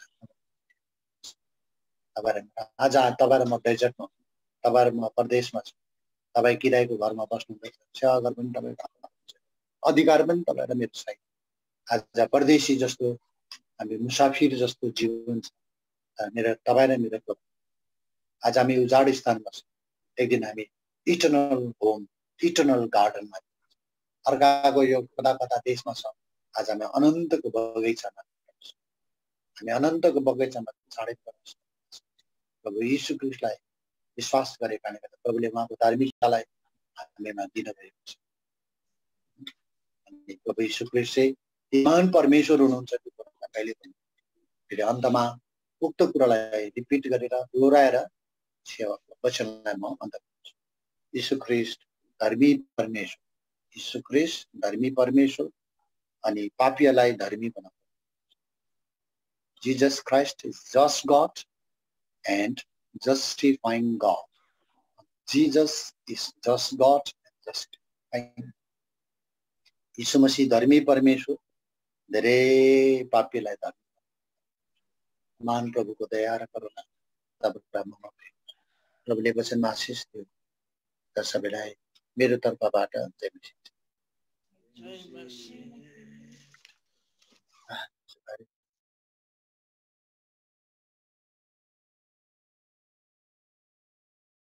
आज तपाईँ र म डेजर्टमा तपाईँ र म परदेशमा छु तपाईँ किरायको घरमा बस्नुहुँदैछ सेवा घर पनि तपाईँको अधिकार पनि तपाईँ र मेरो छैन आज परदेशी जस्तो हामी मुसाफिर जस्तो जीवन छ मेरो तपाईँ र मेरो आज हामी उजाड स्थानमा छौँ एक दिन हामी इटर्नल होम इटर्नल गार्डनमा अर्काको यो कता कता देशमा छ आज हामी अनन्तको बगैँचामा हामी अनन्तको बगैँचामा छाडै पर्छ प्रभु यीशु ख्रीष्टलाई विश्वास गरेको कारणले गर्दा प्रभुले उहाँको धार्मिकतालाई हामीमा दिन गएको छ अनि प्रभु यीशु ख्रीष्ट चाहिँ महान परमेश्वर हुनुहुन्छ त्यो कुरा कहिले पनि फेरि अन्तमा उक्त कुरालाई रिपिट गरेर दोहोऱ्याएर सेवाको वचनलाई म अन्त गर्छु यीशु ख्रीष्ट धर्मी परमेश्वर यीशु ख्रीष्ट धर्मी परमेश्वर अनि पापीलाई धर्मी बनाउँछ Jesus Christ is just God and justifying God. Jesus is just God and justifying. यीशु मसीह धर्मी परमेश्वर, धेरै पापीलाई धर्मी। महान प्रभुको दया र करुणा तपाईँको नाममा प्रभुले वचनमा आशिष दियो र सबैलाई मेरो तर्फबाट जय मसीह। जय मसीह।